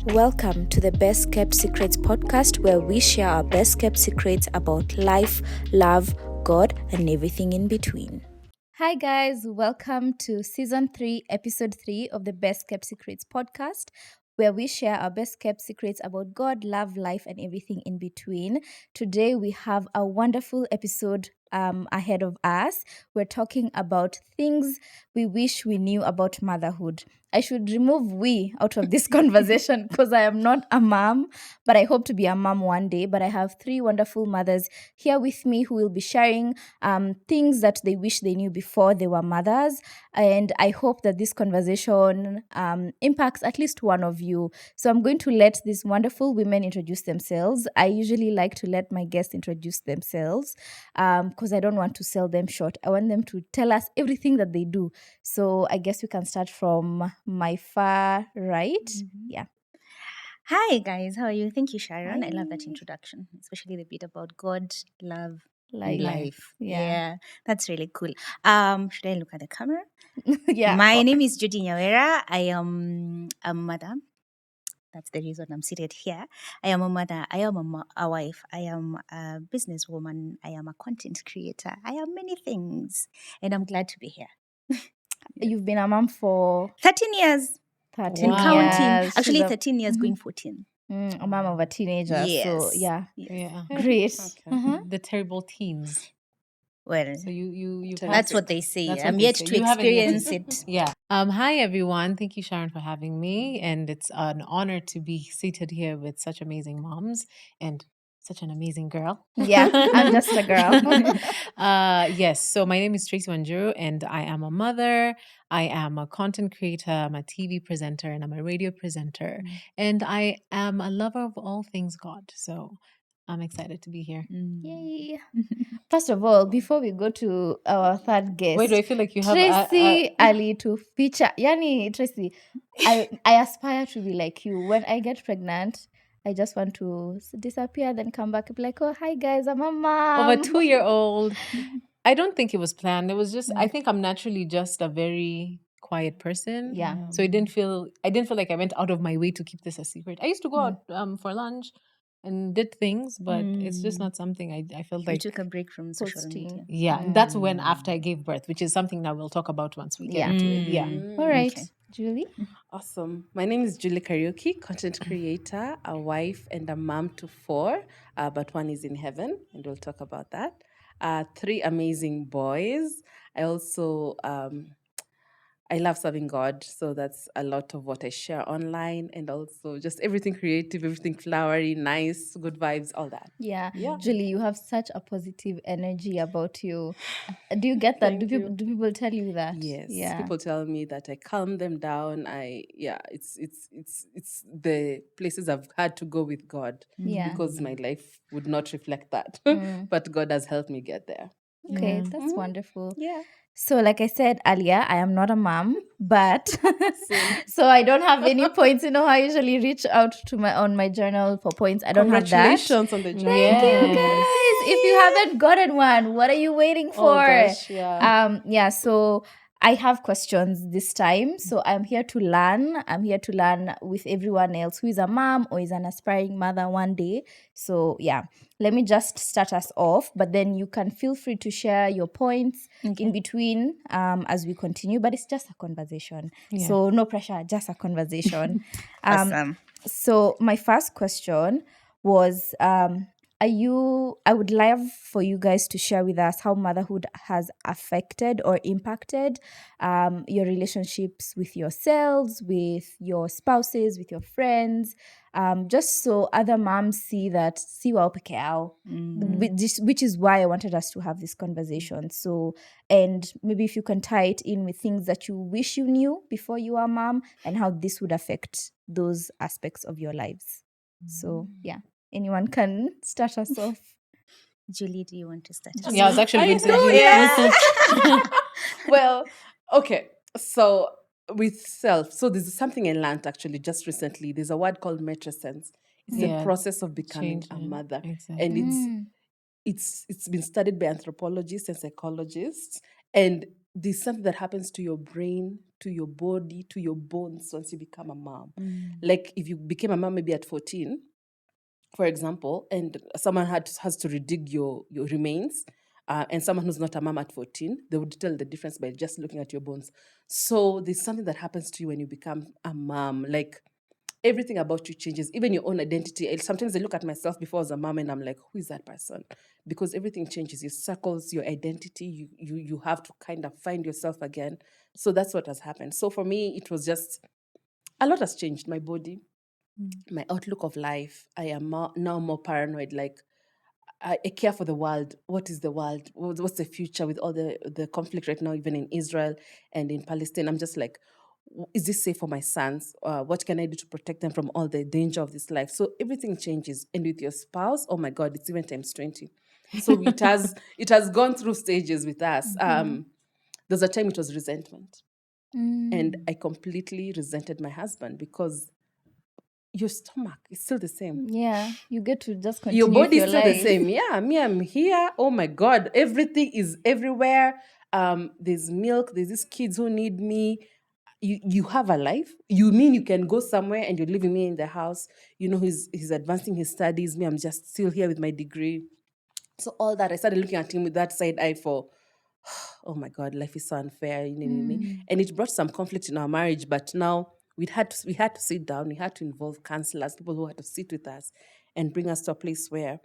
Welcome to the Best Kept Secrets podcast, where we share our best kept secrets about life, love, God, and everything in between. Hi, guys. Welcome to season 3, episode 3 of the Best Kept Secrets podcast, where we share our best kept secrets about God, love, life, and everything in between. Today, we have a wonderful episode ahead of us. We're talking about things we wish we knew about motherhood. I should remove we out of this conversation because I am not a mom, but I hope to be a mom one day. But I have 3 wonderful mothers here with me who will be sharing things that they wish they knew before they were mothers. And I hope that this conversation impacts at least one of you. So I'm going to let these wonderful women introduce themselves. I usually like to let my guests introduce themselves because I don't want to sell them short. I want them to tell us everything that they do. So I guess we can start from my far right. Yeah. Hi guys, how are you? Thank you, Sharon. I love that Hi. introduction, especially the bit about God, love, Like, life. yeah. That's really cool. Should I look at the camera? Yeah. My name is Judy Nyawira. I am a mother. That's the reason I'm seated here. I am a mother. I am a wife. I am a businesswoman. I am a content creator. I am many things, and I'm glad to be here. You've been a mom for 13 years 13 and counting. years. She's Actually, a 13 years going 14. a mom of a teenager. So, Yes. yeah. Yeah. Great. Okay. The terrible teens. Well, So you that's passed what it. they say. That's what I'm they yet say. to You haven't yet experience it. Yeah. Hi everyone. Thank you, Sharon, for having me. And it's an honor to be seated here with such amazing moms and such an amazing girl. Yeah, I'm just a girl. Yes. So my name is Tracy Wanjiru, and I am a mother. I am a content creator. I'm a TV presenter, and I'm a radio presenter. And I am a lover of all things God. So I'm excited to be here. Yay. First of all, before we go to our third guest, Wait, do I feel like you have Tracy Ali to feature. Yani, Tracy, I aspire to be like you. When I get pregnant, I just want to disappear, then come back and be like, oh, hi guys, I'm a mom. of a 2-year-old? I don't think it was planned. It was just, I think I'm naturally just a very quiet person. Yeah. So I didn't feel like I went out of my way to keep this a secret. I used to go out for lunch and did things, but it's just not something I felt We like. took a break from social media. Yeah, that's when after I gave birth, which is something that we'll talk about once we get into it. Yeah. All right, Okay. Julie. Awesome. My name is Julie Kariuki, content creator, a wife, and a mom to 4, but one is in heaven, and we'll talk about that. 3 amazing boys. I also I love serving God, so that's a lot of what I share online, and also just everything creative, everything flowery, nice, good vibes, all that. Yeah. Yeah. Julie, you have such a positive energy about you. Do you get that? Thank you. Do people tell you that? Yes, Yeah. people tell me that I calm them down. It's the places I've had to go with God Yeah. because my life would not reflect that, but God has helped me get there. Okay, that's wonderful. Yeah. So, like I said earlier, I am not a mom, but so I don't have any points. You know, I usually reach out to my journal for points. I don't have that. Congratulations on the job. Thank you guys. If you haven't gotten one, what are you waiting for? Oh gosh, yeah. So I have questions this time. So I'm here to learn. I'm here to learn with everyone else who is a mom or is an aspiring mother one day. So yeah, let me just start us off, but then you can feel free to share your points in between as we continue. But it's just a conversation. Yeah. So no pressure, just a conversation. Awesome. So my first question was I would love for you guys to share with us how motherhood has affected or impacted your relationships with yourselves, with your spouses, with your friends, just so other moms see wao peke yao, which is why I wanted us to have this conversation. So, and maybe if you can tie it in with things that you wish you knew before you are mom and how this would affect those aspects of your lives. So, yeah. Anyone can start us off. Julie, do you want to start? Yeah, I was actually going to say. Well, okay. So with self, so this is something I learned actually just recently. There's a word called matrescence. It's the Yeah, process of becoming a changing. mother, Exactly. and it's been studied by anthropologists and psychologists, and there's something that happens to your brain, to your body, to your bones once you become a mom. Like if you became a mom maybe at 14, for example, and someone has to redig your remains, and someone who's not a mom at 14, they would tell the difference by just looking at your bones. So there's something that happens to you when you become a mom. Like everything about you changes, even your own identity. Sometimes I look at myself before I was a mom and I'm like, who is that person? Because everything changes, your circles, your identity, you have to kind of find yourself again. So that's what has happened. So for me, it was just, a lot has changed. My body, my outlook of life. I am now more paranoid. Like I care for the world. What is the world? What's the future with all the conflict right now, even in Israel and in Palestine? I'm just like, is this safe for my sons? What can I do to protect them from all the danger of this life? So everything changes. And with your spouse, oh my God, it's even times 20. So it has gone through stages with us. There's a time it was resentment. And I completely resented my husband because your stomach is still the same. Yeah, you get to just Your continue with body is your still the life. same. Yeah, me, I'm here. Oh my God, everything is everywhere. There's milk. There's these kids who need me. You have a life. You mean you can go somewhere and you're leaving me in the house? You know, he's advancing his studies. Me, I'm just still here with my degree. So all that, I started looking at him with that side eye for, oh my God, life is so unfair. And it brought some conflict in our marriage. But now we had to sit down. We had to involve counselors, people who had to sit with us and bring us to a place where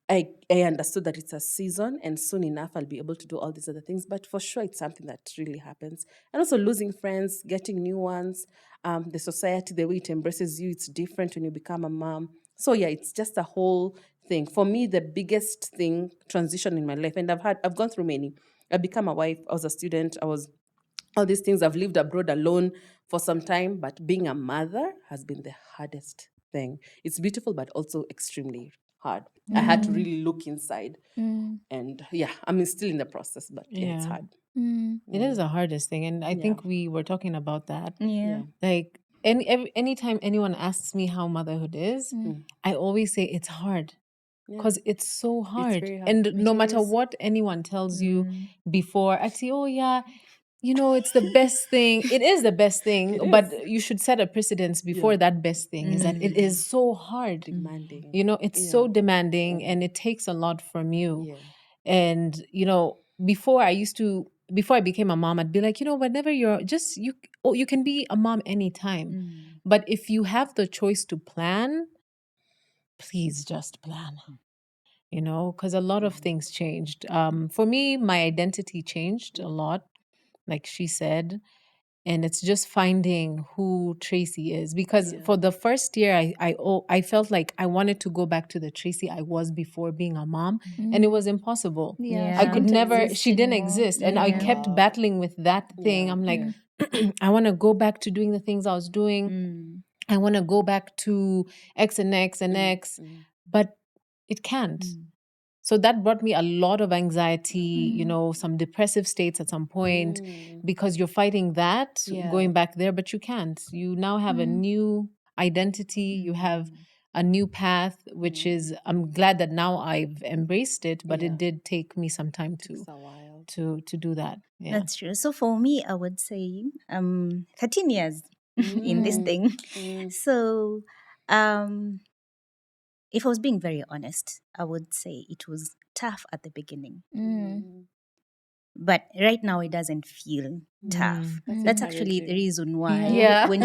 I understood that it's a season and soon enough I'll be able to do all these other things. But for sure, it's something that really happens. And also losing friends, getting new ones, the society, the way it embraces you, it's different when you become a mom. So yeah, it's just a whole thing. For me, the biggest thing, transition in my life, and I've gone through many. I became a wife, I was a student, I was all these things. I've lived abroad alone for some time, but being a mother has been the hardest thing. It's beautiful, but also extremely hard. I had to really look inside. And yeah, I'm still in the process, but yeah, it's Yeah. hard. It is the hardest thing. And I think we were talking about that. Yeah. Like anytime anyone asks me how motherhood is, I always say it's hard. Because it's so hard. very hard. And no matter what anyone tells you before, I'd say, oh yeah, you know, it's the best thing. It is the best thing, but you should set a precedence before that best thing is that it is so hard. Demanding. You know, it's so demanding and it takes a lot from you. Yeah. And, you know, before I became a mom, I'd be like, you know, whenever you can be a mom anytime. But if you have the choice to plan, please just plan. You know, because a lot of things changed. For me, my identity changed a lot, like she said. And it's just finding who Tracy is. Because for the first year, I felt like I wanted to go back to the Tracy I was before being a mom. And it was impossible. Yeah, I she could didn't never, exist she didn't anymore. exist. And I kept Yeah. battling with that thing. I'm like, I want to go back to doing the things I was doing. I want to go back to X and X and X. But it can't. So that brought me a lot of anxiety, you know, some depressive states at some point because you're fighting that going back there, but you can't. You now have a new identity, you have a new path, which is, I'm glad that now I've embraced it, but it did take me some time It's a while. to do that. Yeah. That's true. So for me, I would say 13 years in this thing. So if I was being very honest, I would say it was tough at the beginning. But right now it doesn't feel tough. That's actually the reason why Yeah. when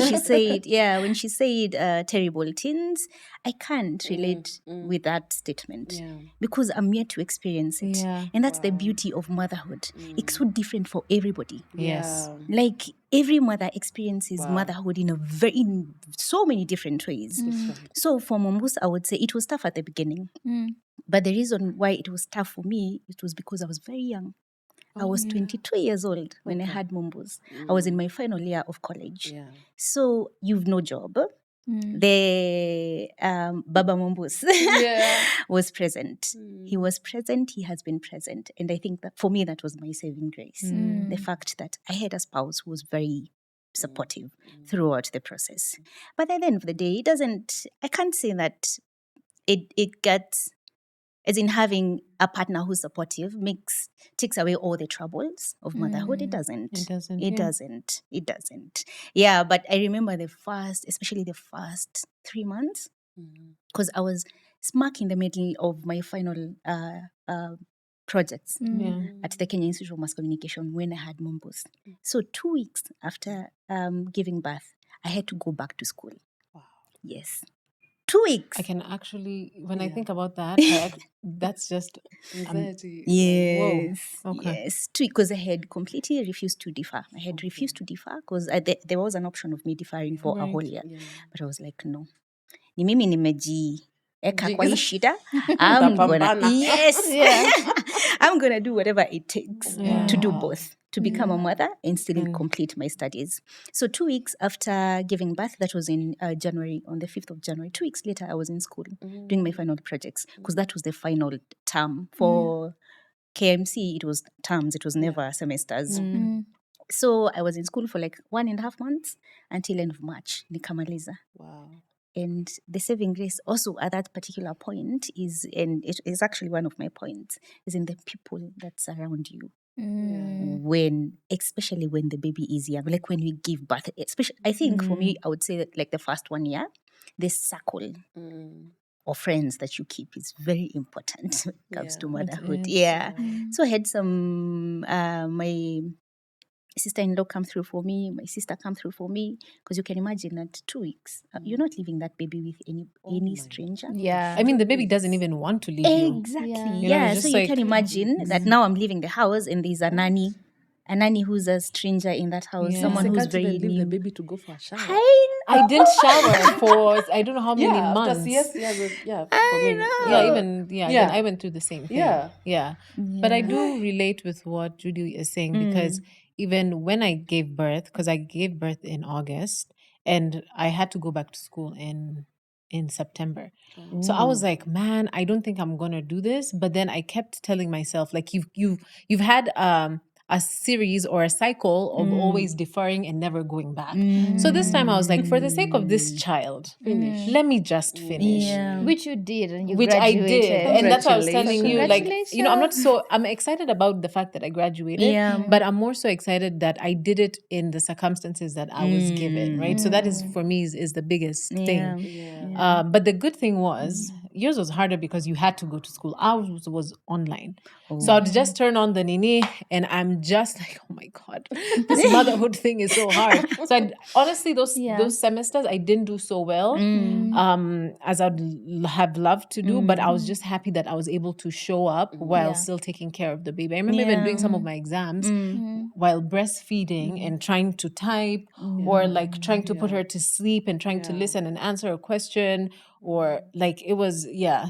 she said terrible teens, I can't relate with that statement because I'm yet to experience it. Yeah. And that's the beauty of motherhood. It's so different for everybody. Yes. Like every mother experiences motherhood in so many different ways. So for Mombus, I would say it was tough at the beginning. But the reason why it was tough for me, it was because I was very young. I was 22 years old when I had Mombus. I was in my final year of college. So you've no job. The Baba Mombus was present. He was present. He has been present. And I think that for me, that was my saving grace. The fact that I had a spouse who was very supportive throughout the process. But at the end of the day, I can't say that it gets as in having a partner who's supportive takes away all the troubles of motherhood. It doesn't. It doesn't. It yeah. doesn't. It doesn't. Yeah, but I remember especially the first 3 months, because I was smack in the middle of my final projects Yeah. at the Kenya Institute of Mass Communication when I had Mombos. So 2 weeks after giving birth, I had to go back to school. Wow. Yes. 2 weeks. I can actually, when I Yeah. think about that, that's just Anxiety. Yes. Okay. Yes. Because I had completely refused to defer. I had refused to defer because there was an option of me deferring for a Right. whole year. Yeah. But I was like, no. Ni mimi nimejieka kwa hii shida. Utapambana. Yes. Yeah. I'm going to do whatever it takes to do Wow. both, to become a mother and still complete my studies. So 2 weeks after giving birth, that was in January, on the 5th of January, 2 weeks later, I was in school doing my final projects because that was the final term. For KMC, it was terms, it was never semesters. So I was in school for like 1.5 months until end of March, nikamaliza. Wow. And the saving grace also at that particular point is, and it is actually one of my points, is in the people that surround you. Especially when the baby is young, like when we give birth, especially, I think for me, I would say that like the first 1 year, this circle of friends that you keep is very important when it comes to motherhood. is. Yeah. So I had some, my sister-in-law come through for me, my sister come through for me, because you can imagine at 2 weeks, you're not leaving that baby with any stranger. Yeah. I mean, the baby doesn't even want to leave you. Exactly. You know, Yeah. it's So just you like- can imagine that now I'm leaving the house and there's a nanny who's a stranger in that house, Yeah. someone They who's can't even very leave new. the baby to go for a shower. I didn't shower for I don't know how many Yeah, months. after CS, for me. Then I went through the same thing. Yeah. But I do relate with what Judy is saying because even when I gave birth, because I gave birth in August and I had to go back to school in September. So I was like, man, I don't think I'm gonna do this. But then I kept telling myself, like, you've had a series or a cycle of always deferring and never going back. So this time I was like, for the sake of this child, let me just finish. Yeah. Which you did, and you Which I graduated. did. And that's what I was telling you. Like, Congratulations. I'm excited about the fact that I graduated, but I'm more so excited that I did it in the circumstances that I was given, right? So that is, for me, is the biggest thing. Yeah. But the good thing was, yours was harder because you had to go to school. Ours was online. So I'd just turn on the Nini and I'm just like, oh my God, this motherhood thing is so hard. So honestly, those semesters, I didn't do so well as I'd have loved to do, but I was just happy that I was able to show up while still taking care of the baby. I remember even doing some of my exams while breastfeeding and trying to type or like trying to put her to sleep and trying to listen and answer a question or like it was,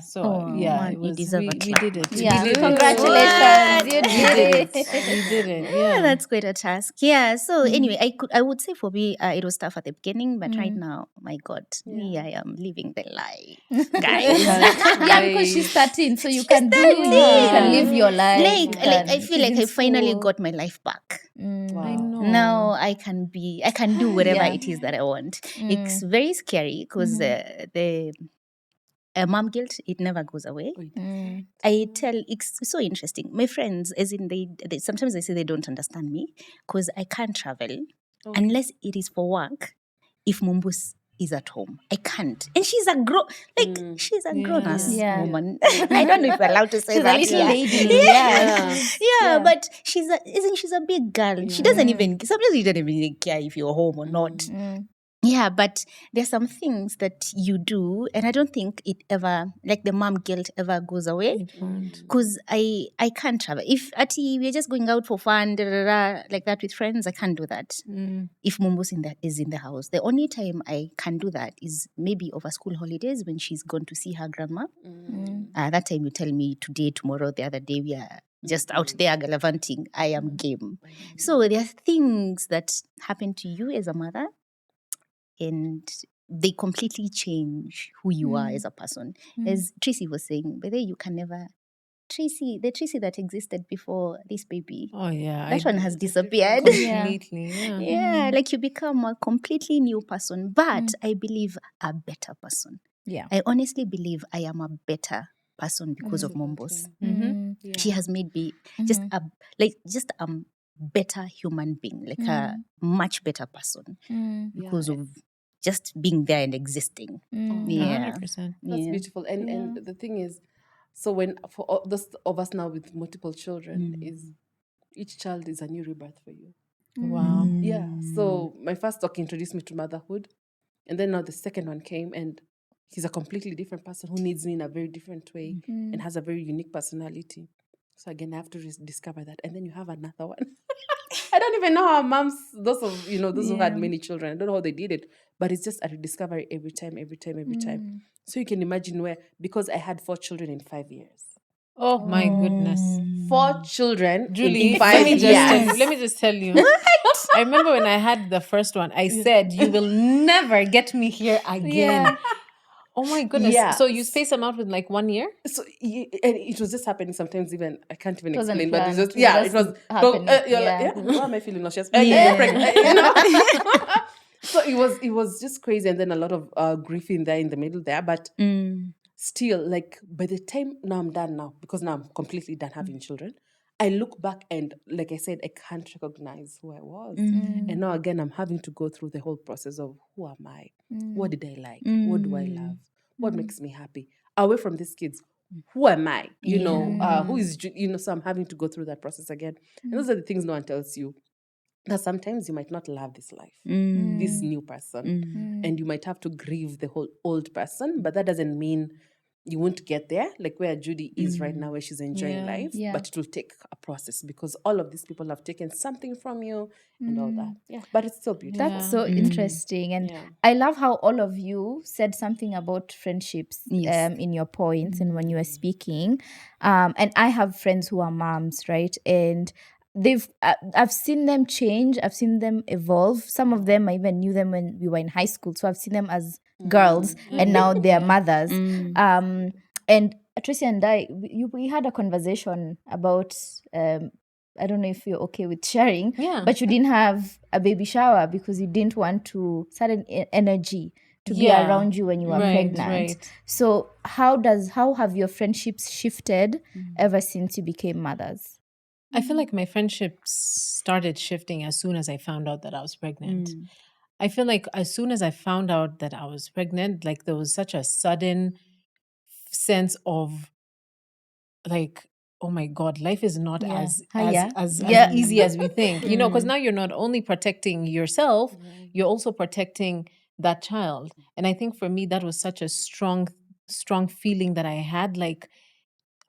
So man, it you was, deserve a we clap. did it. Yeah. We did Congratulations. You did it. We did it. Yeah, that's quite a task. Yeah. So anyway, I would say for me, it was tough at the beginning, but right now, my God, me, I am living the life, guys. Yeah, because she's 13, so you can do, you can live your life. Like I feel like I finally got my life back. I know. Now I can do whatever it is that I want. It's very scary because the mom guilt, it never goes away. It's so interesting. My friends, as in they sometimes they say they don't understand me because I can't travel unless it is for work. If Mumbus is at home, I can't. And she's a she's a grown-ass woman. I don't know if we're allowed to say She's that. a little Yeah. lady. Yeah, but she's a big girl. She doesn't even, sometimes you don't even care if you're home or not. Yeah, but there's some things that you do, and I don't think it ever, like the mom guilt ever goes away. Because I can't travel. If we're just going out for fun, like that with friends, I can't do that. If Mumbo's is in the house. The only time I can do that is maybe over school holidays when she's gone to see her grandma. That time you tell me today, tomorrow, the other day, we are just out there gallivanting. I am game. So there are things that happen to you as a mother, and they completely change who you are as a person. As Tracy was saying, but then you can never, the Tracy that existed before this baby, that one has disappeared. Completely, Yeah, like you become a completely new person, but I believe a better person. Yeah. I honestly believe I am a better person because of Mombos. She Yeah. has made me just a better human being, like a much better person because of just being there and existing. Yeah. 100%. That's Yeah. beautiful. And the thing is, so when for all those of us now with multiple children, is each child is a new rebirth for you. Wow. Yeah. So my first talk introduced me to motherhood, and then now the second one came, and he's a completely different person who needs me in a very different way and has a very unique personality. So again, I have to discover that, and then you have another one. I don't even know how moms, those who had many children, I don't know how they did it, but it's just a rediscovery every time. So you can imagine where, because I had 4 children in 5 years. Oh my goodness. 4 children Julie, in 5 let me years. just tell you. Let me just tell you. I remember when I had the first one, I said, "You will never get me here again." Oh my goodness. Yeah. So you space them out with like 1 year? So and it was just happening sometimes. Even I can't even wasn't explain, but it's planned, just it was happening. you're like, Yeah. why am I feeling nauseous? You're pregnant, you know. So it was just crazy, and then a lot of grief in there in the middle there, but still, like by the time now I'm done now, because now I'm completely done having children. I look back and, like I said, I can't recognize who I was. And now again, I'm having to go through the whole process of who am I? What did I like? What do I love? What makes me happy? Away from these kids, who am I? You know, who is, so I'm having to go through that process again. And those are the things no one tells you. That sometimes you might not love this life, this new person, and you might have to grieve the whole old person, but that doesn't mean you won't get there, like where Judy is right now, where she's enjoying life. Yeah. But it will take a process because all of these people have taken something from you and all that. Yeah, but it's still beautiful. That's so interesting. And I love how all of you said something about friendships in your points and when you were speaking. And I have friends who are moms, right? And I've seen them change. I've seen them evolve. Some of them, I even knew them when we were in high school. So I've seen them as girls and now they're mothers. And Tracy and I, we had a conversation about, I don't know if you're okay with sharing, but you didn't have a baby shower because you didn't want to certain energy to be around you when you were pregnant. Right. So how have your friendships shifted ever since you became mothers? I feel like my friendships started shifting as soon as I found out that I was pregnant. I feel like as soon as I found out that I was pregnant, like there was such a sudden sense of like, oh my God, life is not as easy as we think, because now you're not only protecting yourself, you're also protecting that child. And I think for me, that was such a strong feeling that I had, like,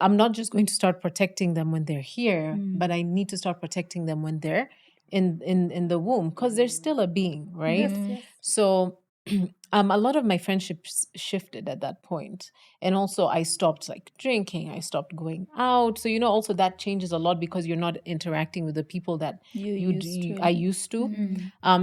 I'm not just going to start protecting them when they're here, but I need to start protecting them when they're in the womb, because they're still a being, right? Yes. So a lot of my friendships shifted at that point. And also I stopped like drinking, I stopped going out. So, also that changes a lot because you're not interacting with the people that I used to.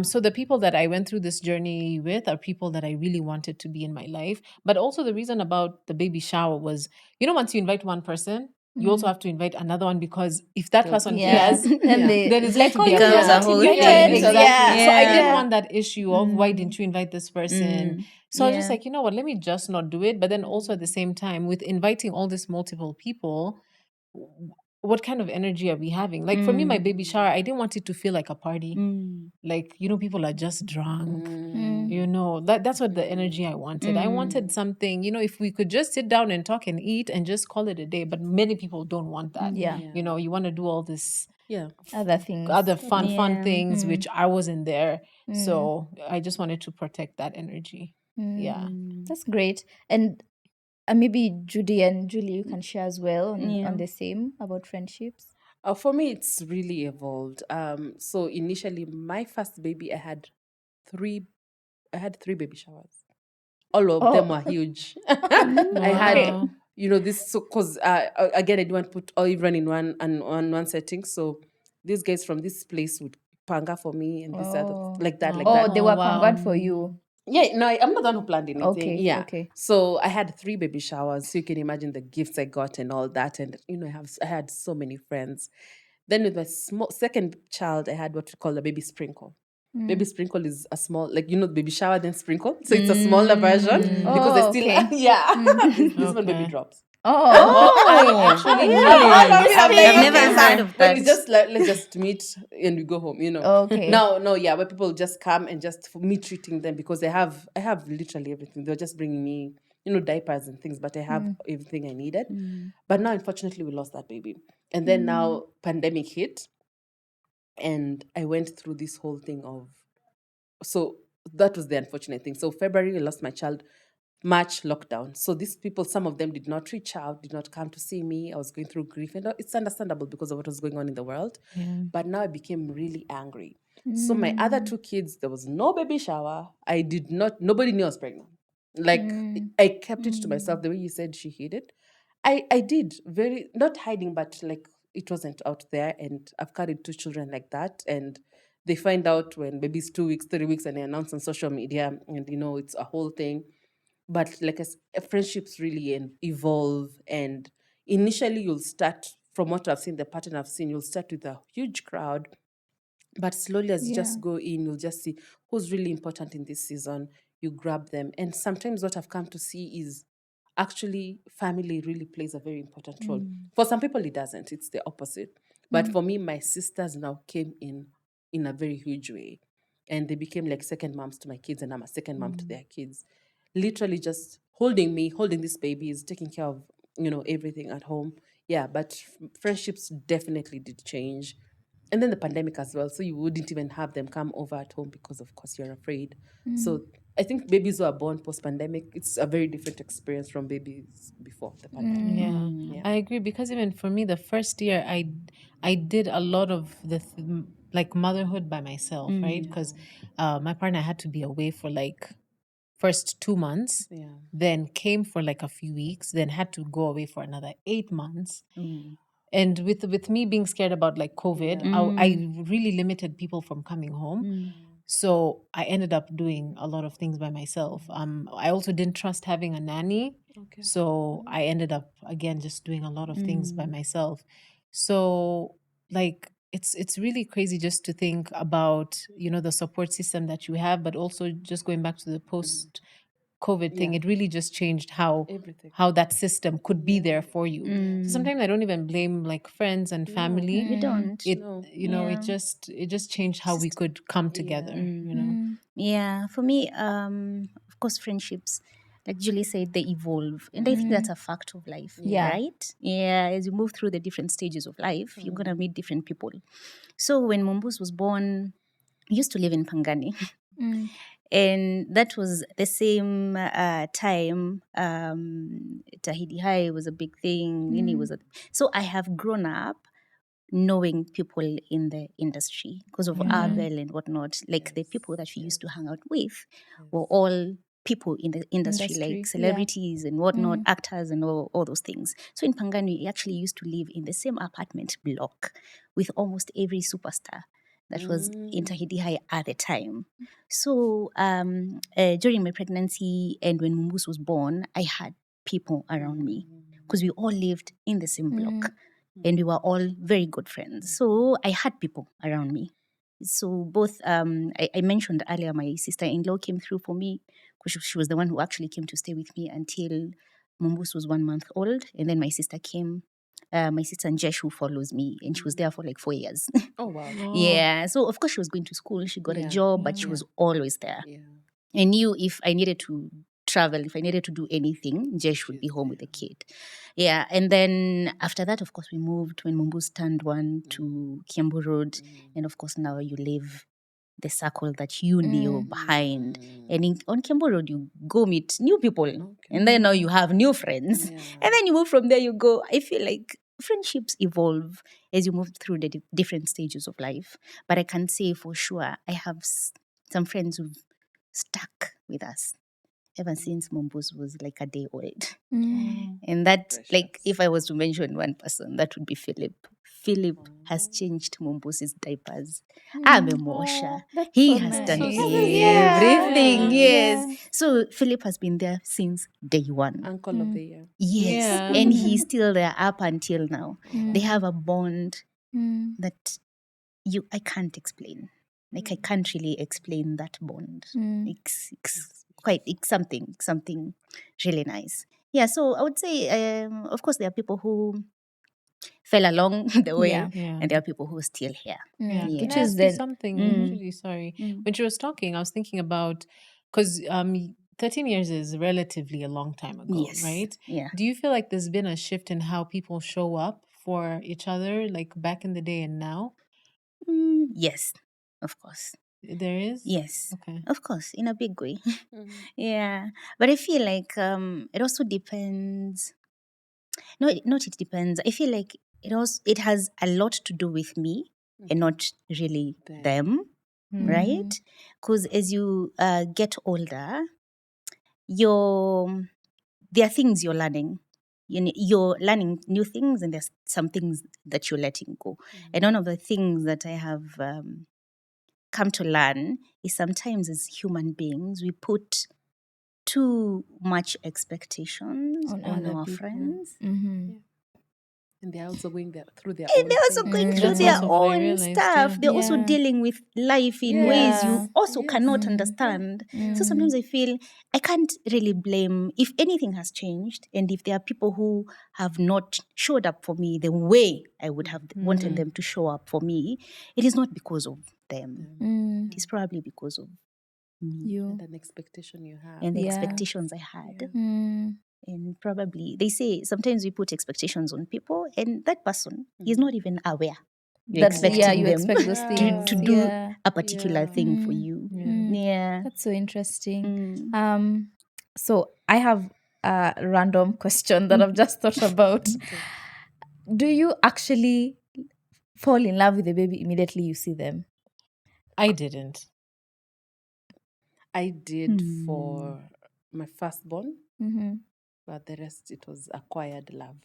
So the people that I went through this journey with are people that I really wanted to be in my life. But also the reason about the baby shower was, once you invite one person, you also have to invite another one, because if that person cares, then it's going to be becomes a whole thing. Exactly. Yeah. So I didn't want that issue of why didn't you invite this person? So I was just like, you know what, let me just not do it. But then also at the same time, with inviting all these multiple people, what kind of energy are we having? Like for me, my baby shower, I didn't want it to feel like a party. Like, people are just drunk. That's what the energy I wanted. I wanted something, if we could just sit down and talk and eat and just call it a day. But many people don't want that. You want to do all this Other things. other fun things, which I wasn't there. So I just wanted to protect that energy. Yeah. That's great. And maybe Judy and Julie, you can share as well on the same about friendships. For me, it's really evolved. So initially, my first baby, I had three baby showers. All of them were huge. I had, this, so because again, I didn't want to put everyone in one setting. So these guys from this place would panga for me and this other like that. They were pangaed for you. Yeah, no, I'm not the one who planned anything. Okay, yeah. okay. So I had 3 baby showers. So you can imagine the gifts I got and all that. And I had so many friends. Then with my second child, I had what we call a baby sprinkle. Baby sprinkle is a small, like baby shower then sprinkle. So it's a smaller version because I still this one baby drops. I actually I'm like, I've never okay, heard so of when we that. just like, let's just meet and we go home, Okay. No, yeah, where people just come and just for me treating them because I have literally everything. They're just bringing me, diapers and things, but I have everything I needed. But now, unfortunately, we lost that baby, and then now pandemic hit, and I went through this whole thing of so that was the unfortunate thing. So February, I lost my child. March lockdown. So these people, some of them did not reach out, did not come to see me. I was going through grief, and it's understandable because of what was going on in the world. Yeah. But now I became really angry. So my other two kids, there was no baby shower. Nobody knew I was pregnant. Like I kept it to myself. The way you said she hid it, I did very not hiding, but like it wasn't out there. And I've carried two children like that, and they find out when baby's 2 weeks, 3 weeks, and they announce on social media, and it's a whole thing. But like friendships really evolve, and initially you'll start from what I've seen, the pattern I've seen, you'll start with a huge crowd, but slowly as you just go in, you'll just see who's really important in this season. You grab them, and sometimes what I've come to see is actually family really plays a very important role. For some people it doesn't, it's the opposite. But for me, my sisters now came in a very huge way, and they became like second moms to my kids, and I'm a second mom to their kids, literally just holding me, holding these babies, taking care of everything at home. Yeah, but friendships definitely did change. And then the pandemic as well, so you wouldn't even have them come over at home because of course you're afraid. So I think babies who are born post-pandemic, it's a very different experience from babies before the pandemic. Yeah, Yeah. I agree, because even for me, the first year I did a lot of like motherhood by myself, right? Because my partner had to be away for like first 2 months, Yeah. then came for like a few weeks, then had to go away for another 8 months. And with me being scared about like COVID, I really limited people from coming home. So I ended up doing a lot of things by myself. I also didn't trust having a nanny. Okay. So I ended up again just doing a lot of things by myself. So like it's really crazy just to think about, the support system that you have, but also just going back to the post COVID thing, Yeah. it really just changed how Everything. that system could be there for you. So sometimes I don't even blame like friends and family. You don't. It No. it just changed how we could come together. Yeah, for me, of course, friendships, like Julie said, they evolve. And I think that's a fact of life, Yeah. right? Yeah, as you move through the different stages of life, you're going to meet different people. So when Mombus was born, I used to live in Pangani. And that was the same time Tahidi High was a big thing. Nini was so I have grown up knowing people in the industry because of Abel and whatnot. Like the people that we used to hang out with were all people in the industry, like celebrities and whatnot, actors and all those things. So in Pangani, we actually used to live in the same apartment block with almost every superstar that was in Tahiti High at the time. So during my pregnancy and when Mumbus was born, I had people around me because we all lived in the same block and we were all very good friends. So I had people around me. So both, I mentioned earlier, my sister-in-law came through for me because she was the one who actually came to stay with me until Mumbus was 1 month old. And then my sister came, my sister Njesh, who follows me, and she was there for like 4 years. Oh wow. Yeah. So of course she was going to school, she got a job, but she was always there. Yeah. I knew if I needed to travel, if I needed to do anything, Jesh would be home with the kid. Yeah. And then after that, of course, we moved when Mumbus turned 1 to Kiambu Road. And of course, now you live the circle that you knew behind. And on Kiambu Road, you go meet new people. And then now you have new friends. And then you move from there, you go. I feel like friendships evolve as you move through the different stages of life. But I can say for sure, I have some friends who've stuck with us ever since Mombus was like a day old. And that, like, if I was to mention one person, that would be Philip. Philip has changed Mombus's diapers. I'm a Mosha. He has done everything. Yes. So Philip has been there since day one. Uncle of the year. Yes. Yeah. And he's still there up until now. They have a bond that I can't explain. Like I can't really explain that bond. It's something really nice. yeah, so I would say, of course, there are people who fell along the way, Yeah. Yeah. and there are people who are still here. Yeah. Yeah. Can Which I is ask you the something? Mm. Julie, sorry. Mm. When she was talking, I was thinking about, because 13 years is relatively a long time ago, Yes. right? Yeah. Do you feel like there's been a shift in how people show up for each other, like back in the day and now? Yes, of course. There is? Yes, Okay. of course, in a big way. Mhm. Yeah, but I feel like it also depends. No, not it depends. I feel like it has a lot to do with me and not really them, right? Because as you get older, there are things you're learning. You're learning new things, and there's some things that you're letting go. And one of the things that I have come to learn is sometimes as human beings, we put too much expectations on on other our people. friends. Mm-hmm. And they're also going through their And own they're also things. going through That's their also what I own realized, stuff. yeah. They're also Yeah. dealing with life in Yes. ways you Yeah. also Yes. cannot understand. So sometimes I feel I can't really blame if anything has changed, and if there are people who have not showed up for me the way I would have wanted them to show up for me, it is not because of them. It is probably because of me You. And an expectation you have. and the Yeah. expectations I had. Mm. And probably they say sometimes we put expectations on people, and that person is not even aware. You're That expecting you them expect those to things. do Yeah. a particular thing for Mm. you. Mm. Yeah. That's so interesting. Mm. So I have a random question that I've just thought about. Do you actually fall in love with the baby immediately you see them? I didn't. I did for my firstborn, Mm-hmm. but the rest it was acquired love.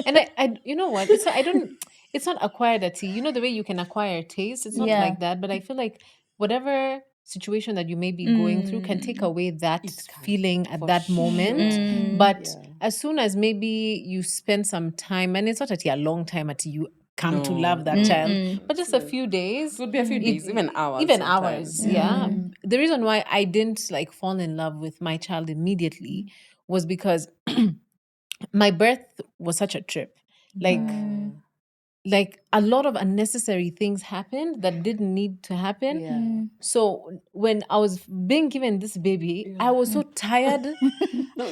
And I, you know what? It's not acquired at tea. You know the way you can acquire taste? It's not Yeah. like that. But I feel like whatever situation that you may be going through can take away that It can, feeling at for that moment. sure. But Yeah. as soon as maybe you spend some time, and it's not at a long time until you come to love that No. child, but just a Yes. few days. It would be a few days, even hours. Even sometimes. hours, yeah. The reason why I didn't like fall in love with my child immediately was because my birth was such a trip. Like a lot of unnecessary things happened that didn't need to happen. Yeah. So when I was being given this baby, I was so tired.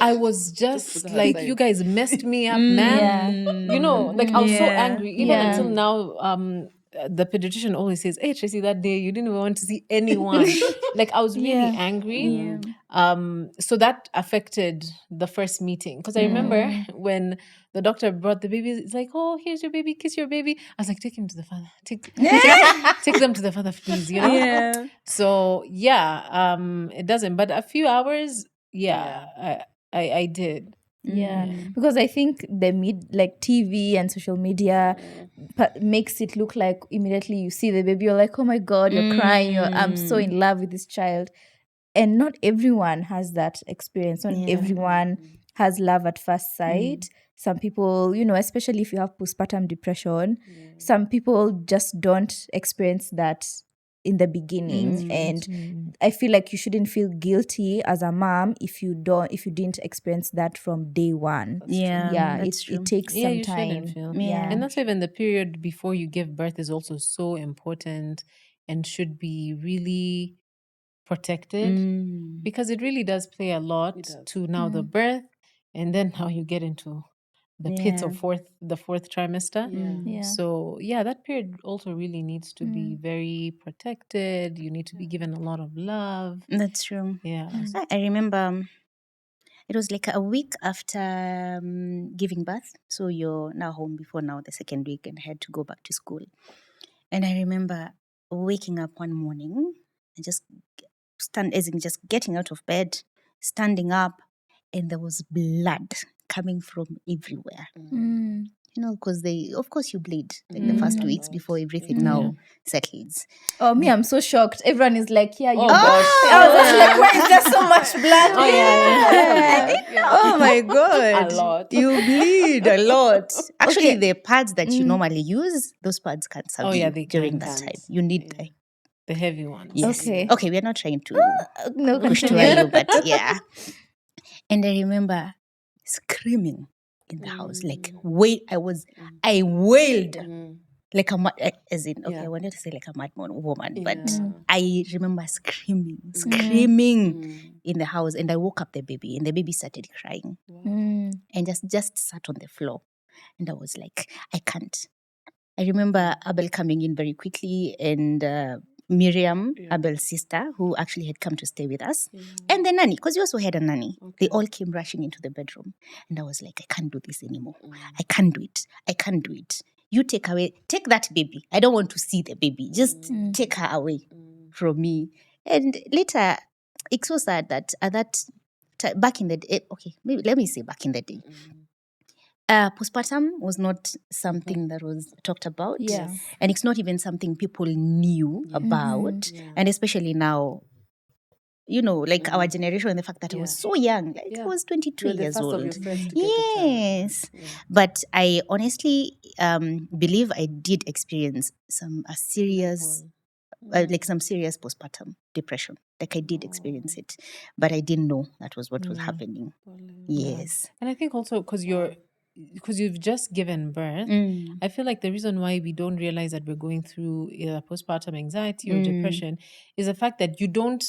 I was just put her like, aside. you guys messed me up, man. Yeah. You know, like I was so angry. Even Yeah. until now, the pediatrician always says, "Hey Tracy, that day you didn't even want to see anyone." Like I was really Yeah. angry. So that affected the first meeting. Because I remember when the doctor brought the baby, it's like, "Oh, here's your baby, kiss your baby." I was like, "Take him to the father. Take them to the father, please." You know. Yeah. So yeah, it doesn't. But a few hours, I did. Yeah, because I think the like TV and social media makes it look like immediately you see the baby, you're like, oh my God, you're crying, I'm so in love with this child. And not everyone has that experience. Not everyone has love at first sight. Some people, especially if you have postpartum depression, some people just don't experience that in the beginning. And I feel like you shouldn't feel guilty as a mom if you didn't experience that from day one. It takes Yeah, some you shouldn't time. feel. Yeah. And that's why even the period before you give birth is also so important and should be really protected because it really does play a lot to now the birth, and then now you get into the pit of the fourth trimester. Yeah. So yeah, that period also really needs to be very protected. You need to be given a lot of love. That's true. Yeah. I remember it was like a week after giving birth. So you're now home before now the second week and had to go back to school. And I remember waking up one morning and just just getting out of bed, standing up, and there was blood coming from everywhere. Because of course you bleed like the first weeks before everything now settles. Oh, me, I'm so shocked. Everyone is like, yeah, you gosh. I was just like, why is there so much blood? Oh yeah. Oh my God. A lot. You bleed a lot. Actually, the pads that you normally use, those pads can't serve Oh, yeah, you they during can't. that time. You need The heavy ones. yes. Okay. Okay, we are not trying to No, push to continue. you, but yeah. And I remember screaming in the house. Like, I wailed like a mad, as in, okay, I wanted to say like a mad woman, but I remember screaming in the house, and I woke up the baby, and the baby started crying and just sat on the floor. And I was like, I can't. I remember Abel coming in very quickly, and Miriam, Abel's sister, who actually had come to stay with us, and the nanny, because we also had a nanny. They all came rushing into the bedroom, and I was like, I can't do this anymore. I can't do it. I can't do it. You take that baby. I don't want to see the baby. Just take her away from me. And later, it's so sad that at that back in the day, okay, maybe let me say back in the day, postpartum was not something that was talked about. Yeah. And it's not even something people knew about. And especially now, you know, like our generation, and the fact that I was so young, like I was 22 You're the years first old. of your friends to get a child. Yes. But I honestly believe I did experience some serious postpartum depression. Like I did experience it, but I didn't know that was what was happening. Yes. And I think also because you've just given birth, I feel like the reason why we don't realize that we're going through either postpartum anxiety or depression is the fact that you don't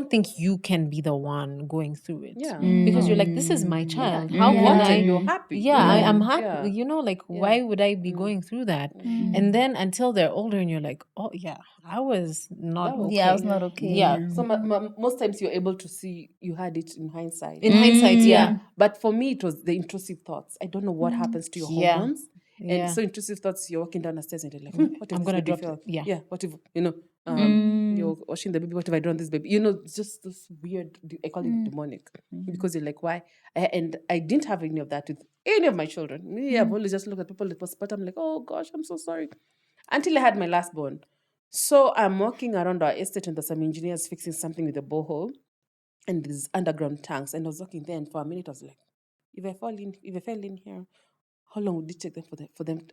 think you can be the one going through it. Because you're like, this is my child. How would I? And you're happy. Yeah, I'm happy. Yeah. You know, like why would I be going through that? And then until they're older, and you're like, oh yeah, I was not okay. Yeah, I was not okay. Yeah. So most times you're able to see you had it in hindsight. In hindsight, yeah. But for me, it was the intrusive thoughts. I don't know what happens to your hormones. And so intrusive thoughts, you're walking down the stairs and you're like, what if I'm this gonna baby drop fell? it. Yeah. What if, you're washing the baby, what if I don't this baby? You know, just this weird, I call it demonic. Because you're like, why? And I didn't have any of that with any of my children. Me, I've always just looked at people with postpartum, I'm like, oh gosh, I'm so sorry. Until I had my last born. So I'm walking around our estate and there's some engineers fixing something with a borehole and these underground tanks. And I was walking there and for a minute I was like, if I fell in here, how long would it take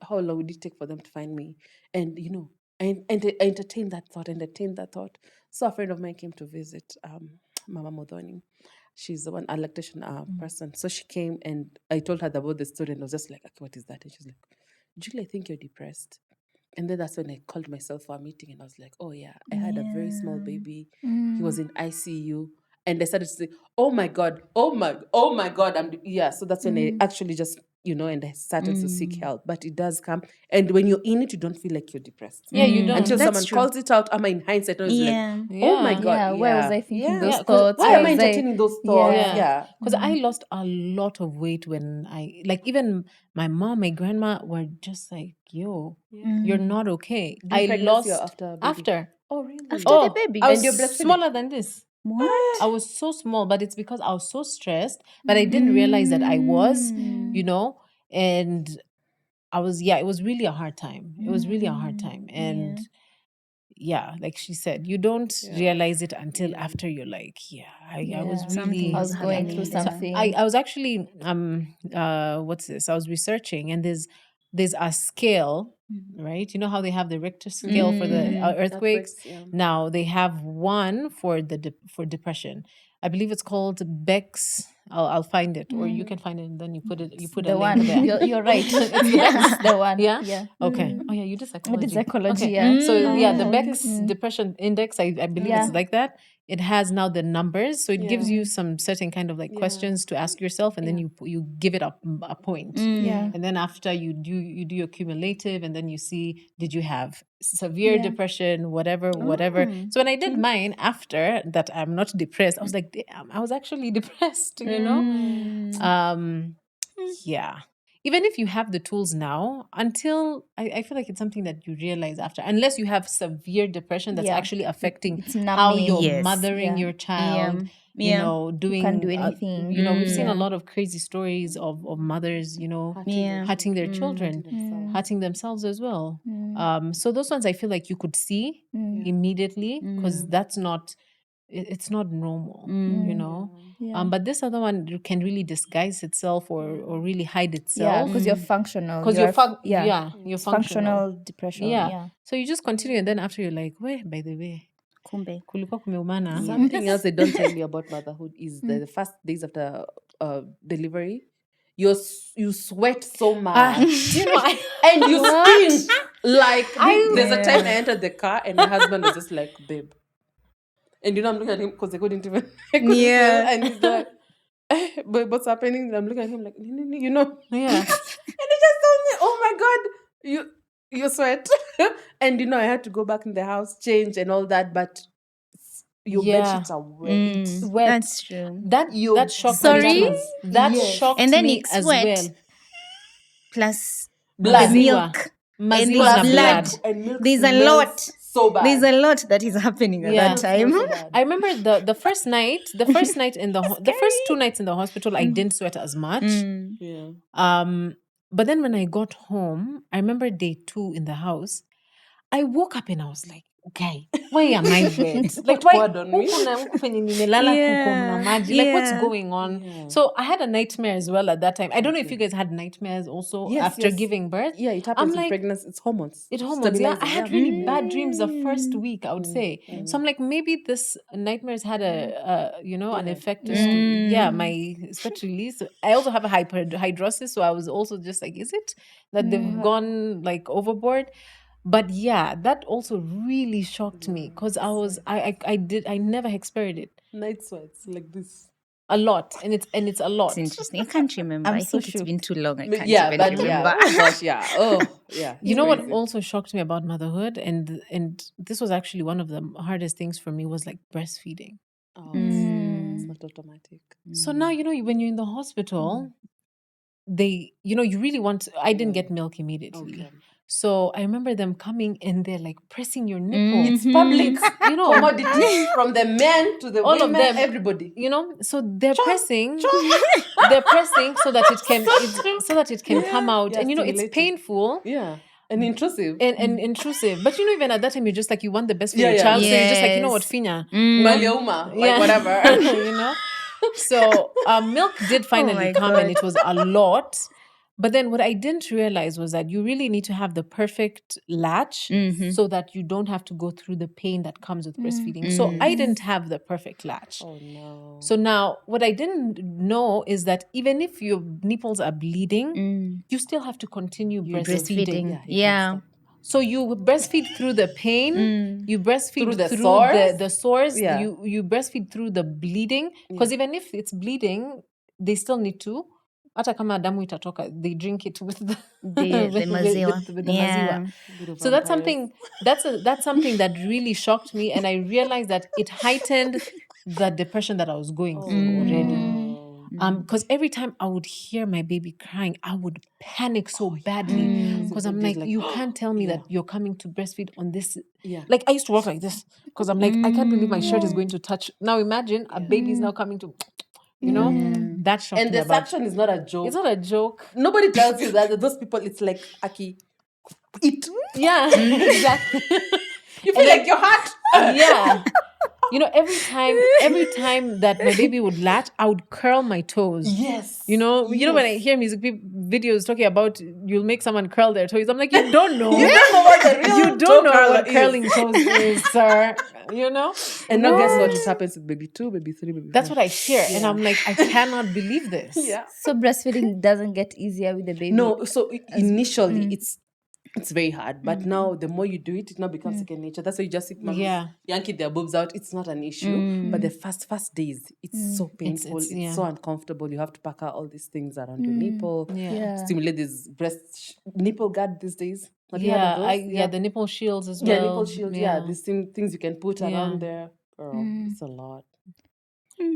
how long would it take for them to find me? And you know, I entertained that thought. So a friend of mine came to visit Mama Modoni. She's the one, a lactation person. So she came and I told her about the story and I was just like, okay, what is that? And she's like, Julie, I think you're depressed. And then that's when I called myself for a meeting and I was like, oh yeah, I had a very small baby. He was in ICU. And I started to say, oh my God. So that's when I actually just, and I started to seek help. But it does come. And when you're in it, you don't feel like you're depressed. Yeah, you don't. That's Until someone true. calls it out. Am I in hindsight? I was like, oh my God. Yeah, why was I thinking those 'cause thoughts? Why am I entertaining those thoughts? Yeah. Because I lost a lot of weight when even my mom, my grandma were just like, yo, you're not okay. During I pregnancy lost or after baby? after. Oh, really? After the baby. I And you're was breastfeeding? smaller than this. What? I was so small, but it's because I was so stressed that I didn't realize that I was, and it was really a hard time. It was really a hard time. And like she said, you don't realize it until after you're like, I was really, Something I was going through happening. something. I was actually what's this? I was researching, and there's a scale, right? You know how they have the Richter scale for the earthquakes? Now they have one for for depression. I believe it's called Beck's. I'll find it, or you can find it, and then you put a the link one. there. You're right. It's the one. Yeah? Yeah. Okay. Oh yeah, you did I psychology. did psychology. Okay. Yeah. So the Beck's depression index, I believe Yeah. it's like that. It has now the numbers, so it gives you some certain kind of like questions to ask yourself, and then you give it a point. Yeah. And then after you do your cumulative, and then you see, did you have severe depression, whatever. So when I did mine after that, I'm not depressed. I was like, damn, I was actually depressed, Yeah. Even if you have the tools now, until I feel like it's something that you realize after, unless you have severe depression that's actually affecting It's how numbing. you're Yes. mothering your child, doing, can't do anything. we've seen a lot of crazy stories of mothers, hurting their children, hurting themselves as well. So those ones I feel like you could see immediately, because that's not, it's not normal, but this other one can really disguise itself or really hide itself. Yeah, because you're functional. Because you're It's functional depression. Yeah. So you just continue, and then after you're like, wait, by the way, kumbe. kulikuwa kumeumana. Something else they don't tell you about motherhood is the first days after delivery, you sweat so much. Do you know, And you stink. Like, there's a time I Yeah. entered the car and my husband was just like, babe. And I'm looking at him because I couldn't feel. And he's like, but what's happening? And I'm looking at him like, no. Yeah. And he just told me, oh my God, you sweat. And I had to go back in the house, change and all that, but your bed sheets are wet. Wet. That's true. That shocked Sorry? me. That Yes. shocked And then me it's as sweat. well. Plus Blood. the milk. Maziwa Plus na blood. blood. And milk There's a smells lot. so bad. There's a lot that is happening at Yeah. that time. So bad. I remember the first night in the first 2 nights in the hospital, I didn't sweat as much. Yeah. But then when I got home, I remember day 2 in the house, I woke up and I was like, okay, why am I wet? Like, why? poured on me? Huku penye nimelala kuko na maji. Like, what's going on? Yeah. So I had a nightmare as well at that time. I don't know if you guys had nightmares also after giving birth. Yeah, it happens I'm with like, pregnancy. It's hormones. It hormones, yeah. I Stabilizing, had really bad dreams the first week, I would say. So I'm like, maybe this nightmares had an effect as to my sweat release. I also have a hyperhidrosis, so I was also just like, is it that they've gone like overboard? But yeah, that also really shocked me because I never experienced it Night sweats like this. a lot, and it's a lot. It's interesting. I can't remember. I'm I so think it's shook. been too long. I can't Yeah, even but remember. oh gosh, yeah. Oh, yeah. You know what Crazy. also shocked me about motherhood, and this was actually one of the hardest things for me, was like breastfeeding. Oh, it's not automatic. So now, when you're in the hospital, they, you really want, I didn't get milk immediately. Okay. So I remember them coming and they're like pressing your nipple. It's public, commodity from the men to the All of women, them. everybody. So they're pressing, they're pressing so that it can come out. Yeah, And it's stimulating. painful. Yeah, and intrusive. And intrusive. But even at that time, you're just like, you want the best for Yeah, your yeah. child. So you're just like, you know what, Yes. Finya. Malioma, like Yeah. whatever. So milk did finally my come, and God. it was a lot. But then what I didn't realize was that you really need to have the perfect latch so that you don't have to go through the pain that comes with breastfeeding. So I didn't have the perfect latch. Oh no. So now what I didn't know is that even if your nipples are bleeding, you still have to continue breastfeeding. Yeah. So you breastfeed through the pain, you breastfeed Through the through sores? the sores, Yeah. you breastfeed through the bleeding. Because even if it's bleeding, they still need to, hata kama damu itatoka, they drink it with the, The maziwa. with the Yeah. maziwa. So that's something that really shocked me, and I realized that it heightened the depression that I was going through already. Because every time I would hear my baby crying, I would panic so badly. Because I'm like, you can't tell me that you're coming to breastfeed on this. Yeah. Like, I used to walk like this because I'm like, I can't believe my shirt is going to touch. Now imagine a baby is now coming to, that shocked And me the about. suction is not a joke. It's not a joke. Nobody tells you that those people, it's like, Aki, eat. Yeah, exactly. You feel like your heart. Yeah. Every time that my baby would latch, I would curl my toes. Yes. When I hear music videos talking about you'll make someone curl their toes, I'm like, you don't know. You don't know what the real You don't know toe what curler curling toes is, sir. And now guess what? It happens with baby 2, baby 3, baby 4. That's what I hear. And I'm like, I cannot believe this. Yeah. So breastfeeding doesn't get easier with the baby. No, so initially it's very hard, but now the more you do it, it now becomes second nature. That's why you just see moms yanking their boobs out. It's not an issue, but the first days, it's so painful. It's so uncomfortable. You have to pack out all these things around your nipple, stimulate this nipple guard these days. Have you heard of those? The nipple shields as well. Yeah, nipple shield. Yeah, these things you can put around there. Girl, it's a lot.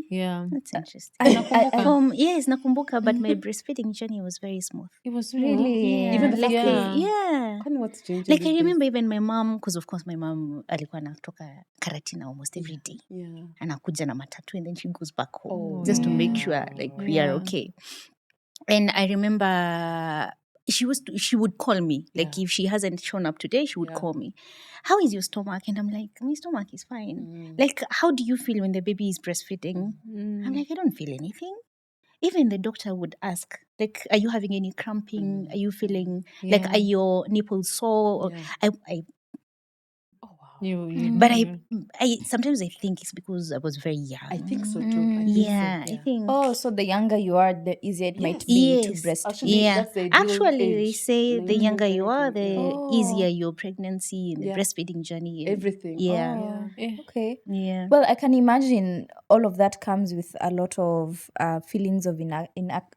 Yeah. That's interesting. I- Yes, nakumbuka, but my breastfeeding journey was very smooth. It was Really? Yeah. Even the like first days? yeah. Kwani what's changing? Like I these days? remember even my mom, because of course my mom alikuwa anatoka Karatina almost every day. Yeah. Anakuja na matatu and then she goes back home just to make sure like we are okay. And I remember she would call me. Like if she hasn't shown up today, she would call me. How is your stomach? And I'm like, my stomach is fine. Like, how do you feel when the baby is breastfeeding? I'm like, I don't feel anything. Even the doctor would ask, like, are you having any cramping? Are you feeling like, are your nipples sore? Or, Oh wow. But I sometimes I think it's because I was very young. I think so too. I think. Oh, so the younger you are, the easier it might Yes. be to Yes. breastfeed. Actually, Yeah. that's the ideal Actually, they age. say the 19, younger you are, 20, yeah. the easier your pregnancy and the Yeah. breastfeeding journey. And, Everything. Yeah. Oh, Yeah. okay. Yeah. Well, I can imagine all of that comes with a lot of feelings of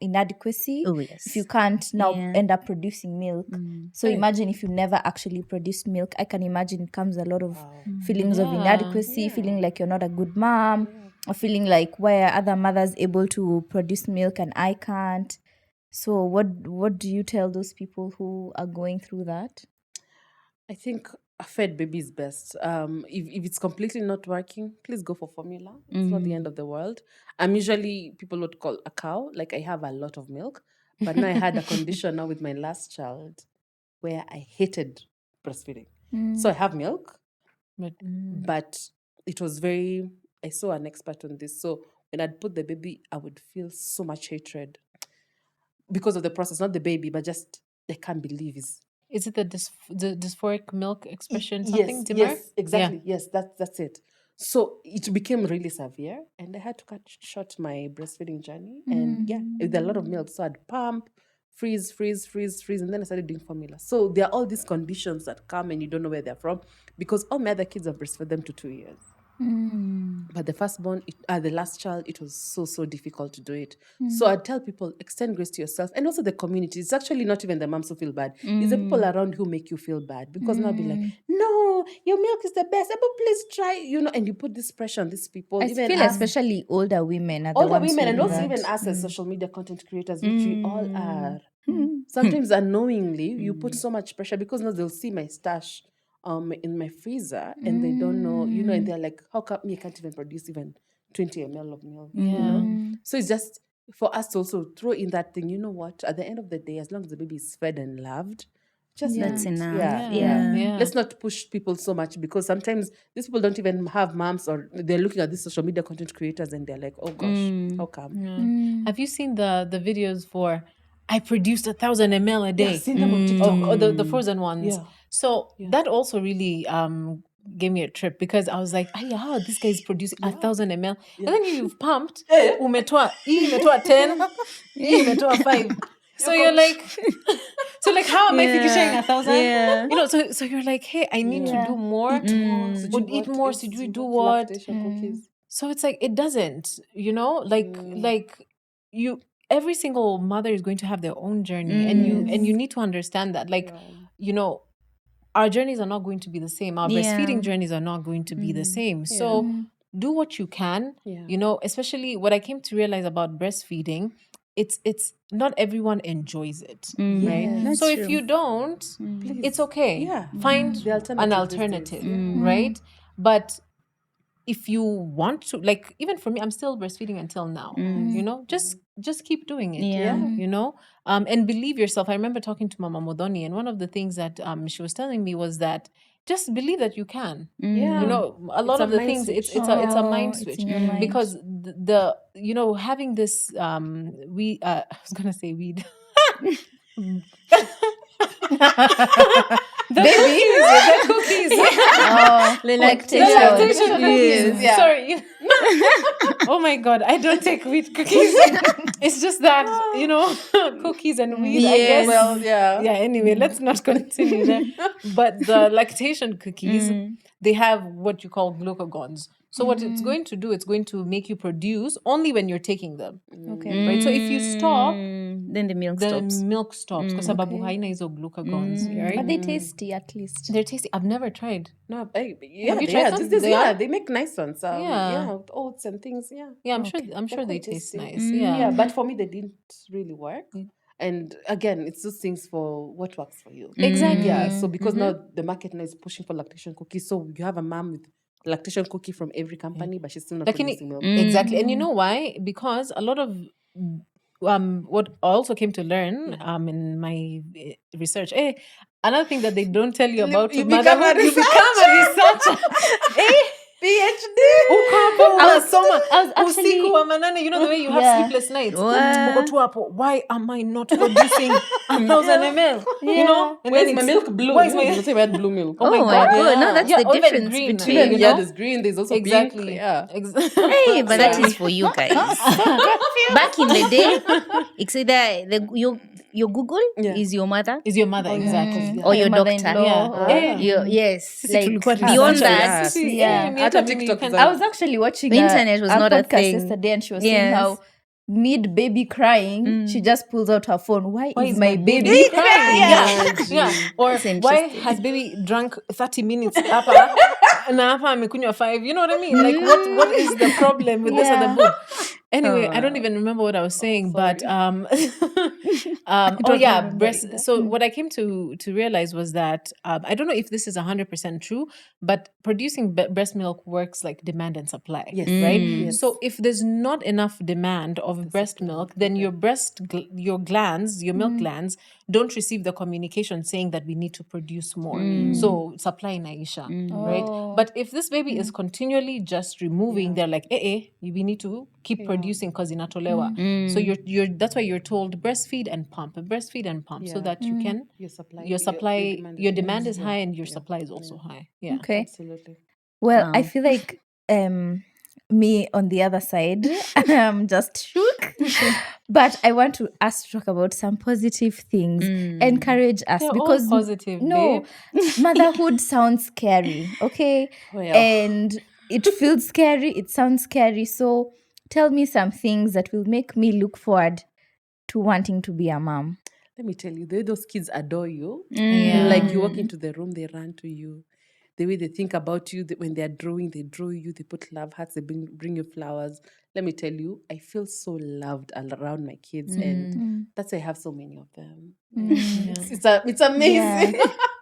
inadequacy. Oh, yes. If you can't now Yeah. end up producing milk. So Hey. imagine if you never actually produced milk. I can imagine it comes a lot of Wow. feelings of Yeah. inadequacy, feeling like you're not a good mom, or feeling like why are other mothers able to produce milk and I can't. So what do you tell those people who are going through that? I think a fed baby is best. If it's completely not working, please go for formula. It's not the end of the world. I'm usually people would call a cow. Like I have a lot of milk, but now I had a condition now with my last child where I hated breastfeeding. So I have milk, but it was very. I saw an expert on this. So when I'd put the baby, I would feel so much hatred because of the process, not the baby, but just I can't believe Is it the dysphoric milk expression yes, something, Dimar? yes, exactly. Yes, that's it. So it became really severe, and I had to cut short my breastfeeding journey. And yeah, with a lot of milk, so I'd pump, freeze, freeze, freeze, freeze, and then I started doing formula. So there are all these conditions that come, and you don't know where they're from, because all my other kids have breastfed them to 2 years. But the firstborn, the last child, it was so difficult to do it. So I tell people, extend grace to yourself and also the community. It's actually not even the moms who feel bad. It's the people around who make you feel bad, because now be like, no, your milk is the best. But please try, and you put this pressure on these people. I Even feel us, especially older women are the older ones women, who and do also that. even us as social media content creators, which we all are. Sometimes unknowingly, you put so much pressure, because now they'll see my stash in my freezer, and they don't know, and they're like, how come me I can't even produce even 20 ml of milk, So it's just for us to also throw in that thing, you know what, at the end of the day, as long as the baby is fed and loved, just That's do it. enough. Yeah. Yeah. Let's not push people so much, because sometimes these people don't even have moms, or they're looking at these social media content creators and they're like, oh gosh, how come? Have you seen the videos for I produced 1,000 ml a Yeah, day? I've seen them on TikTok. Oh, the frozen ones. Yeah. So that also really gave me a trip, because I was like, yeah, this guy's producing 1,000 ml. And then you've pumped, umetoa 10, umetoa 5. So you're like, how am I finishing 1,000? Yeah. So you're like, hey, I need to do more. Eat more. So Would eat more, so do we do what? Lactation cookies. So it's like it doesn't, like you every single mother is going to have their own journey, and you need to understand that, like, our journeys are not going to be the same. Our breastfeeding journeys are not going to be the same. So do what you can, especially what I came to realize about breastfeeding, it's not everyone enjoys it, right? That's So if true. you don't, Please. it's okay. Yeah. Find The an alternative these days. alternative, right? But if you want to, like, even for me, I'm still breastfeeding until now, just keep doing it. And believe yourself. I remember talking to Mama Modoni, and one of the things that she was telling me was that just believe that you can. Yeah. A lot a of the mind things, switch. it's a mind It's switch, in your mind. because having this we I was gonna say weed. The cookies. The lactation cookies. Yes. Sorry. Oh my God, I don't take wheat cookies. It's just that, cookies and weed, I Yes. guess. Well, yeah. Yeah, anyway, let's not continue there. But the lactation cookies, they have what you call glucagons. So what it's going to do, it's going to make you produce only when you're taking them. Okay. Right? So if you stop, Then the milk the stops. milk stops, kwa sababu haina hizo glucagons, right? But they tasty at least. They're tasty. I've never tried. No, Have you they tried are. them? They make nice ones. Yeah. With oats and things. Yeah. Yeah, I'm sure They're they quite taste tasty. nice. Yeah. Yeah, but for me, they didn't really work. And again, it's those things for what works for you. Exactly. Yeah. So because now the market now is pushing for lactation cookies, so you have a mom with lactation cookie from every company, but she's still not producing milk. Exactly. And you know why? Because a lot of what I also came to learn in my research, another thing that they don't tell you about You become motherhood, a you become a researcher. PhD. Unasoma. I was actually- Usiku wa manane, you know the way you have Yeah. sleepless nights. What? Uko tu hapo, why am I not producing 1,000 ml? You know? And Where's then my it's- milk blue? Why is You my know, say we had blue milk. Oh my Oh my God. God. No, Yeah. that's Yeah, the or even difference green, between, you Yeah, know? there's green, there's also Exactly. pink. Yeah. Hey, but that Sorry. is for you guys. Back in the day, it's either your Google Yeah. is your mother Is your mother, exactly. or your doctor. mother-in-law. Yeah. Or, Yes, Sisi like tulikuwa beyond researchers. that, Sisi, Yeah. ni hata Hata mimi TikTok you is can't- I was actually watching The internet was not a podcast thing. yesterday, and she was Yes. saying how mid-baby crying, she just pulls out her phone. Why is my baby crying? crying? Yeah. Or That's why interesting. has baby drunk 30 minutes hapa na hapa amekunywa 5? You know what I mean? Like what is the problem with this other boob? Anyway, I don't even remember what I was saying, but don't remember either. So what I came to realize was that I don't know if this is 100% true, but producing breast milk works like demand and supply. Yes. Right? Yes. So if there's not enough demand of breast milk, then your your glands, your milk glands don't receive the communication saying that we need to produce more. So supply inaisha, right? Oh. But if this baby is continually just removing, they're like, we need to keep producing because inatolewa. So you're that's why you're told breastfeed and pump, so that you can your demand is high and your supply is also high. Yeah. Okay. Absolutely. Well, I Wow. feel like me on the other side, I'm just shook. But I want to us to talk about some positive things, encourage us They're because all positive, no, motherhood sounds scary, okay? Well. And it feels scary, it sounds scary. So tell me some things that will make me look forward to wanting to be a mom. Let me tell you, the way those kids adore you. Yeah. Like you walk into the room, they run to you. The way they think about you, when they're drawing, they draw you, they put love hearts, they bring you flowers. Let me tell you, I feel so loved around my kids, and that's why I have so many of them. It's amazing. Yeah.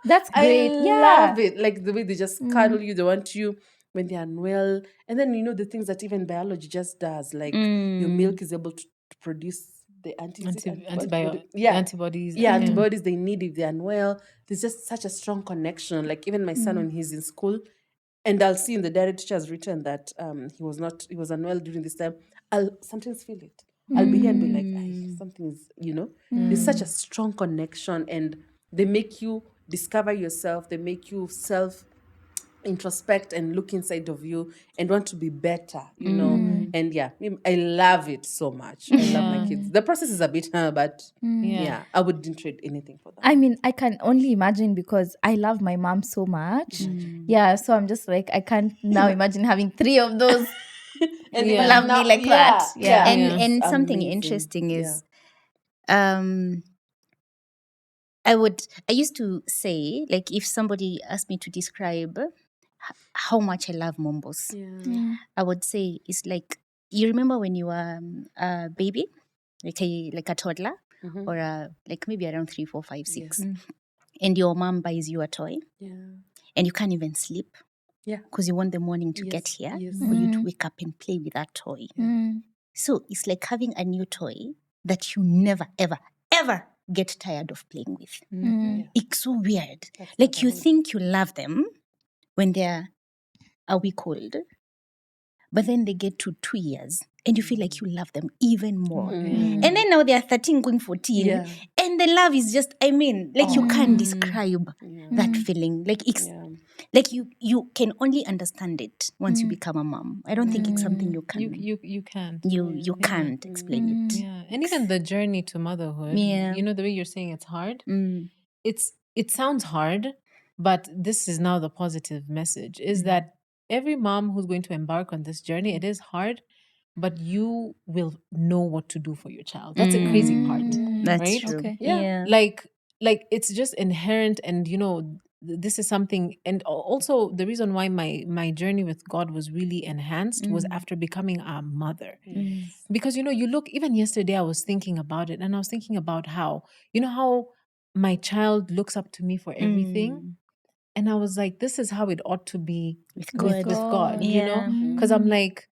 That's great. I love it. Like the way they just cuddle you, they want you when they're unwell. And then, the things that even biology just does, like your milk is able to produce the Antibodies. Antibodies they need if they're unwell. There's just such a strong connection. Like even my son when he's in school, and I'll see in the diary teacher has written that he was unwell during this time. I'll sometimes feel it. I'll be here and be like, something's, there's such a strong connection, and they make you discover yourself. They make you introspect and look inside of you and want to be better, and I love it so much. I love my kids. The process is a bit but I wouldn't trade anything for that. I mean, I can only imagine because I love my mom so much. Yeah, so I'm just like, I can't now imagine having 3 of those And love me like that. Yeah. And something Amazing. interesting is I used to say, like, if somebody asked me to describe how much I love Mombos, I would say it's like, you remember when you were a baby, like a toddler, or like maybe around 3, 4, 5, 6, and your mom buys you a toy, and you can't even sleep, because you want the morning to get here for you to wake up and play with that toy. So it's like having a new toy that you never, ever, ever get tired of playing with. It's so weird. Like you think you love them when they're a week old, but then they get to 2 years and you feel like you love them even more. And then now they're 13 going 14 and the love is just, like you can't describe that feeling. Like it's like you can only understand it once you become a mom. I don't think it's something you can You can't. you can't explain it. Yeah. And even the journey to motherhood, the way you're saying it's hard, it sounds hard, but this is now the positive message, is that every mom who's going to embark on this journey, it is hard, but you will know what to do for your child. That's the crazy part. That's right? true. Okay. Yeah. Like it's just inherent, and this is something. And also the reason why my journey with God was really enhanced was after becoming a mother. Because you look, even yesterday I was thinking about it, and I was thinking about how my child looks up to me for everything. And I was like, this is how it ought to be with God, Yeah. because I'm like,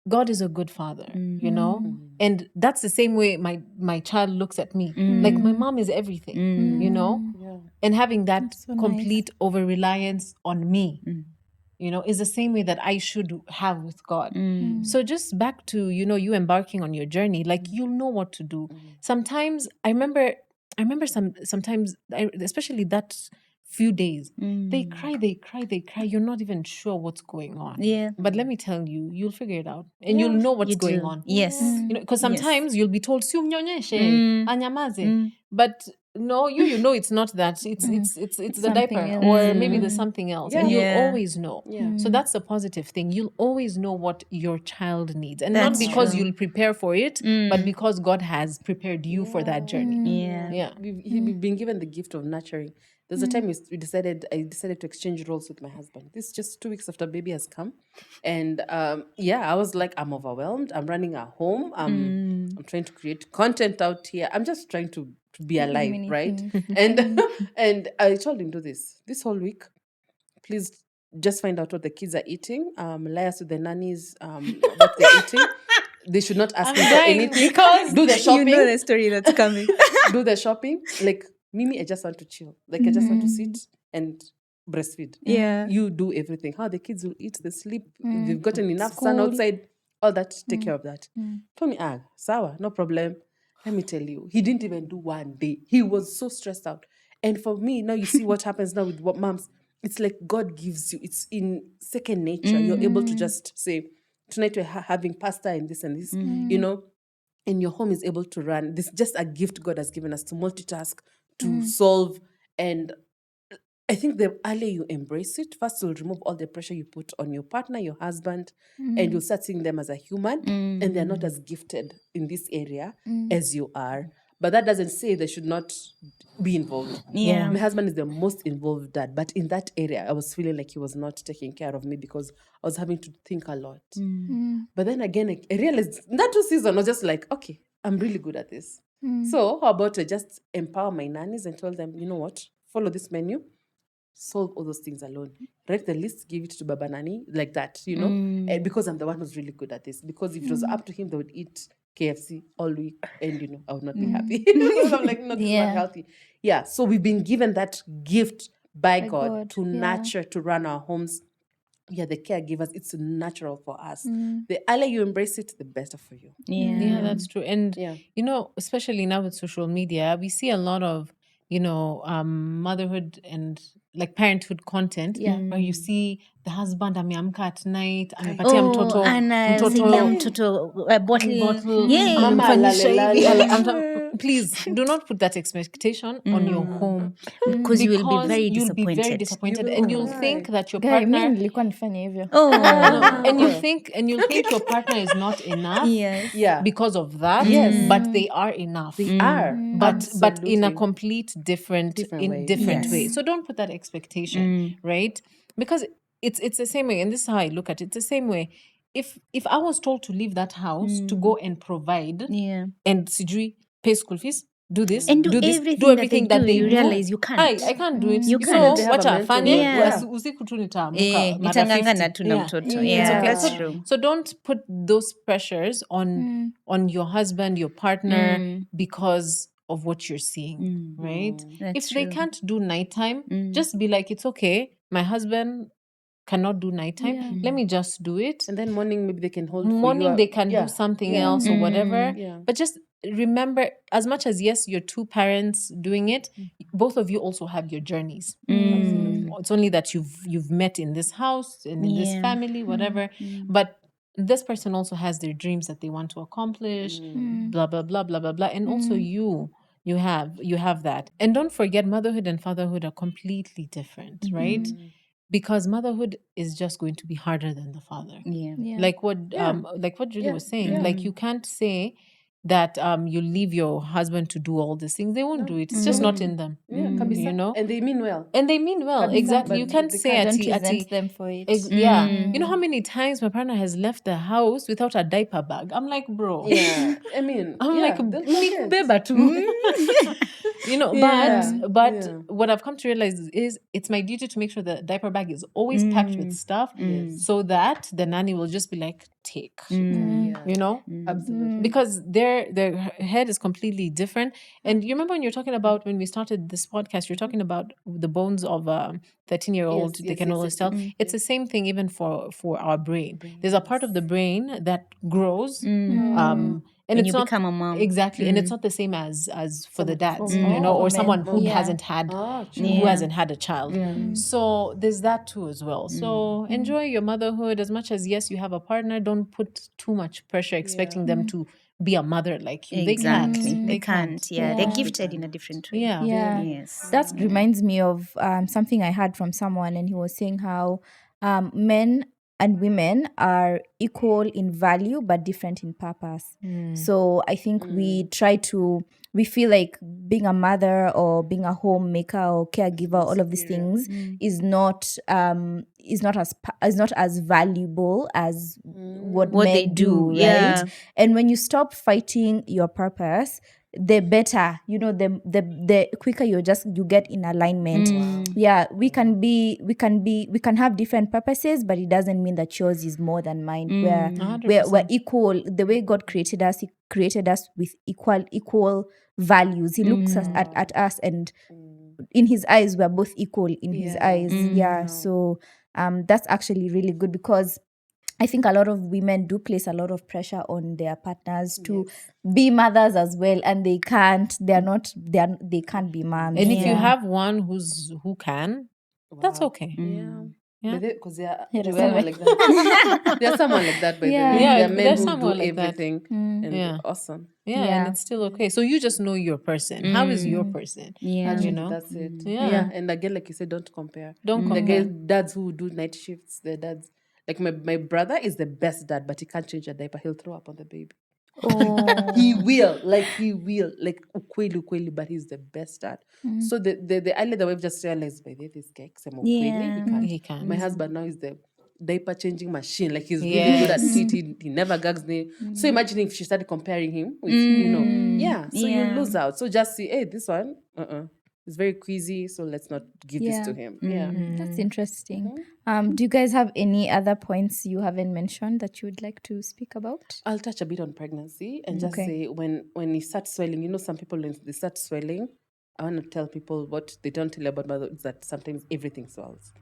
God is a good father, and that's the same way my child looks at me. Like my mom is everything, and having that That's so complete over reliance on me is the same way that I should have with God. So just back to, you embarking on your journey, like you'll know what to do. Sometimes I remember sometimes, especially that few days, they cry. You're not even sure what's going on. Yeah. But let me tell you, you'll figure it out and you'll know what's You going do. on. Yes. Because Yes. sometimes you'll be told, "Si umnyonyeshe, anyamaze." But no, you know it's not that. It's the Something diaper, else. or maybe there's something else, and you'll Yeah. always know. Yeah. So that's the positive thing. You'll always know what your child needs, and That's not because true. you'll prepare for it, but because God has prepared you for that journey. Yeah. Yeah. We've been given the gift of nurturing. There's a time I decided to exchange roles with my husband. This is just 2 weeks after baby has come. And I was like, I'm overwhelmed. I'm running a home. I'm trying to create content out here. I'm just trying to be alive, many right? things. And and I told him, do this whole week. Please just find out what the kids are eating. Liaise with the nannies, what they're eating. They should not ask I'm me for dying anything. because Do the shopping. You know the story that's coming. Do the shopping. Like Mimi, I just want to chill. Like I just want to sit and breastfeed. Yeah. You do everything. How the kids will eat, they sleep, they've gotten enough sun School. outside, all that, take care of that. Told me, sawa, no problem. Let me tell you, he didn't even do one day. He was so stressed out. And for me, now you see what happens now with what moms. It's like God gives you, it's in second nature. You're able to just say, tonight we're having pasta and this, and your home is able to run. This is just a gift God has given us to multitask, to solve. And I think the earlier you embrace it, first you'll remove all the pressure you put on your partner, your husband, and you'll start seeing them as a human, and they're not as gifted in this area as you are. But that doesn't say they should not be involved. Yeah. My husband is the most involved dad, but in that area, I was feeling like he was not taking care of me because I was having to think a lot. But then again, I realized that 2 season was just like, okay, I'm really good at this. So how about I just empower my nannies and tell them, you know what, follow this menu, solve all those things alone. Write the list, give it to Baba Nani, like that, And because I'm the one who's really good at this. Because if it was up to him, they would eat KFC all week and, I would not be happy. Because I'm like, no, this is not healthy. Yeah, so we've been given that gift by God to nurture, to run our homes. Yeah, the caregivers, it's natural for us. The earlier you embrace it, the better for you. Yeah, that's true. And, Yeah. especially now with social media, we see a lot of, motherhood and like parenthood content where you see the husband ameamka at night, amepatia mtoto Anasaidia mtoto bottle. Yeah. Mama amemfanyisha hivi. alale. Please do not put that expectation on your home, Because you will be very you'll be very disappointed. disappointed, You and will you'll cry. think that your Guy, mi partner nilikuwa nifanya hivyo. Oh. and you'll think your partner is not enough Yes. Yeah. because of that. Yes. But they are enough. They are. But in a Absolutely. complete different way. way. So don't put that expectation, right? Because it's the same way, and this is how I look at it. It's the same way. If I was told to leave that house to go and provide Yeah. and sijui pay school fees, do this, And do this, everything that they do, you realize you can't. I can't do it. You So can't. They have a wacha mental afanye, load. Yeah. usiku tu nitaamka mara Nitangangana 50. tu na mtoto. It's Yeah, okay. that's true. So don't put those pressures on your husband, your partner, because of what you're seeing, right? That's If they true. can't do nighttime, just be like, it's okay. My husband cannot do nighttime. Let me just do it. And then morning, maybe they can hold for Morning you. they can do something else or whatever. Yeah. But just remember, as much as yes, you're two parents doing it, both of you also have your journeys. It's only that you've met in this house and in this family, whatever. But this person also has their dreams that they want to accomplish, blah blah blah blah blah blah. And also you have that. And don't forget, motherhood and fatherhood are completely different, right? Because motherhood is just going to be harder than the father. Yeah. Like what Julie was saying. Like you can't say that you leave your husband to do all these things. They won't do it. It's just not in them. Yeah, kabisa. And they mean well. And they mean well. Kabisa, Exactly. but You can't they say Don't ati resent them for it. yeah. You know how many times my partner has left the house without a diaper bag? I'm like, bro. Yeah. I mean, I'm yeah, like, they'll forget. beba too. You know, but what I've come to realize is it's my duty to make sure the diaper bag is always packed with stuff, so that the nanny will just be like, take, you know, Absolutely. because their head is completely different. And you remember when you're talking about, when we started this podcast, you're talking about the bones of 13-year-old, they can always tell. It's the same thing even for our brain. There's a part of the brain that grows, and When it's you not become a mom. exactly, and it's not the same as for the dads, you know, for or men. someone who Yeah. hasn't had who hasn't had a child. So there's that too as well. So enjoy your motherhood as much as, yes, you have a partner. Don't put too much pressure expecting them to be a mother like you. Exactly. They can't. Yeah. They're gifted in a different way. Yeah. Yes. That reminds me of something I heard from someone, and he was saying how men and women are equal in value but different in purpose. So I think we feel like being a mother or being a homemaker or caregiver, all of these things is not as valuable as what What men they do, right? yeah. And when you stop fighting your purpose, the better, the quicker you get in alignment. Yeah, we can have different purposes, but it doesn't mean that yours is more than mine. We're 100%. equal. The way God created us, he created us with equal values. He looks at us, and in his eyes we're both equal in his eyes. So that's actually really good, because I think a lot of women do place a lot of pressure on their partners to be mothers as well, and they can't. They can't be moms. And if you have one who can, that's okay. Yeah. Because there are There's someone like that. There's someone like that, by the way. Yeah, There are men there's who do someone like that. everything. And awesome. And it's still okay. So you just know your person. How is your person? Yeah. You know? That's it. Yeah. And again, like you said, don't compare. Don't The compare. dads who do night shifts, the dads. Like my brother is the best dad, but he can't change a diaper. He'll throw up on the baby. He will, like ukweli, but he's the best dad. So the earlier the wife just realized, by this guy, He can't. My husband now is the diaper changing machine. Like, he's really good at it. He never gags me. So imagine if she started comparing him with, so you lose out. So just see, hey, this one, it's very queasy, so let's not give this to him. That's interesting. Do you guys have any other points you haven't mentioned that you would like to speak about? I'll touch a bit on pregnancy and just say, when you start swelling, some people, when they start swelling, I want to tell people what they don't tell you about mother is that sometimes everything swells.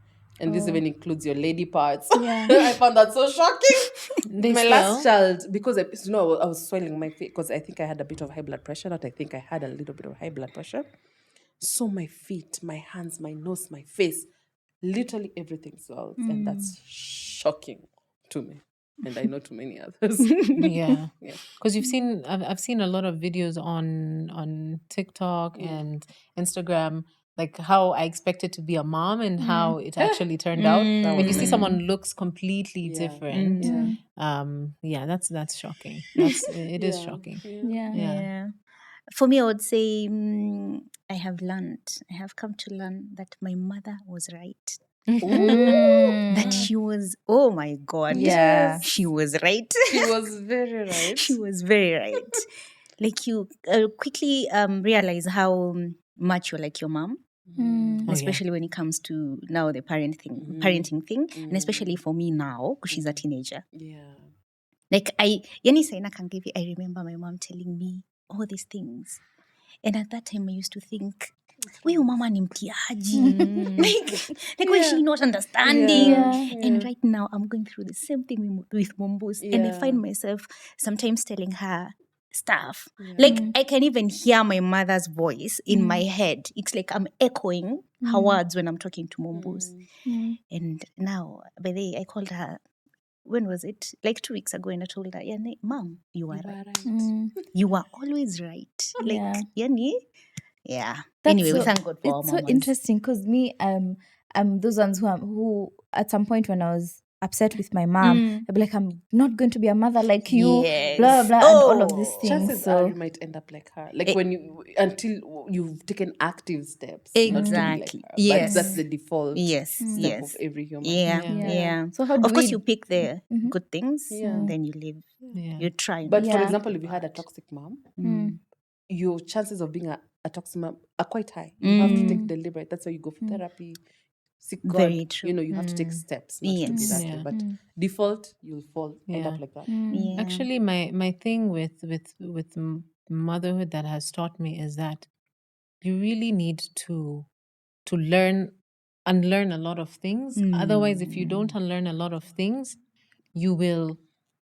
And this even includes your lady parts. I found that so shocking. My last child, because I was swelling my feet, because I think I had a bit of high blood pressure. Not I think I had a little bit of high blood pressure. So my feet, my hands, my nose, my face, literally everything swells. And that's shocking to me. And I know too many others. Yeah. Because I've seen a lot of videos on TikTok and Instagram, like how I expected to be a mom and how it actually turned out. When you see someone looks completely different, that's shocking. It is shocking. Yeah. For me, I would say I have come to learn that my mother was right. That she was, oh my God. Yes. She was right. She was very right. She was very right. Like, you quickly realize how much you're like your mom. Especially when it comes to now the parenting thing, and especially for me now, because she's a teenager. Like, I remember my mom telling me all these things, and at that time I used to think, huyu mama ni mtiaji. Like, why is she not understanding? And right now I'm going through the same thing with Mombus, and I find myself sometimes telling her stuff. Like, I can even hear my mother's voice in my head. It's like I'm echoing her words when I'm talking to Mombus. And now, by the way, I called her, when was it? Like 2 weeks ago, and I told her, Mom, you are right. You are always right. Like, Anyway, we thank God for our It's so mamas. interesting, because me, I'm those ones who at some point when I was upset with my mom, I'd be like, I'm not going to be a mother like you, blah blah, and all of these things. Chances are you might end up like her. Like, until you've taken active steps not to be like her. Yes. But that's the default step of every human. So how do of course, you pick the good things, Mm-hmm. then you live. You try. But for example, if you had a toxic mom, your chances of being a toxic mom are quite high. You have to take deliberate. That's why you go for therapy, seek God. Very true. You have to take steps not to be Yes. that way. Yeah. But default, you'll end Yeah. up like that. Yeah. Actually, my thing with motherhood that has taught me is that you really need to unlearn a lot of things. Otherwise, if you don't unlearn a lot of things, you will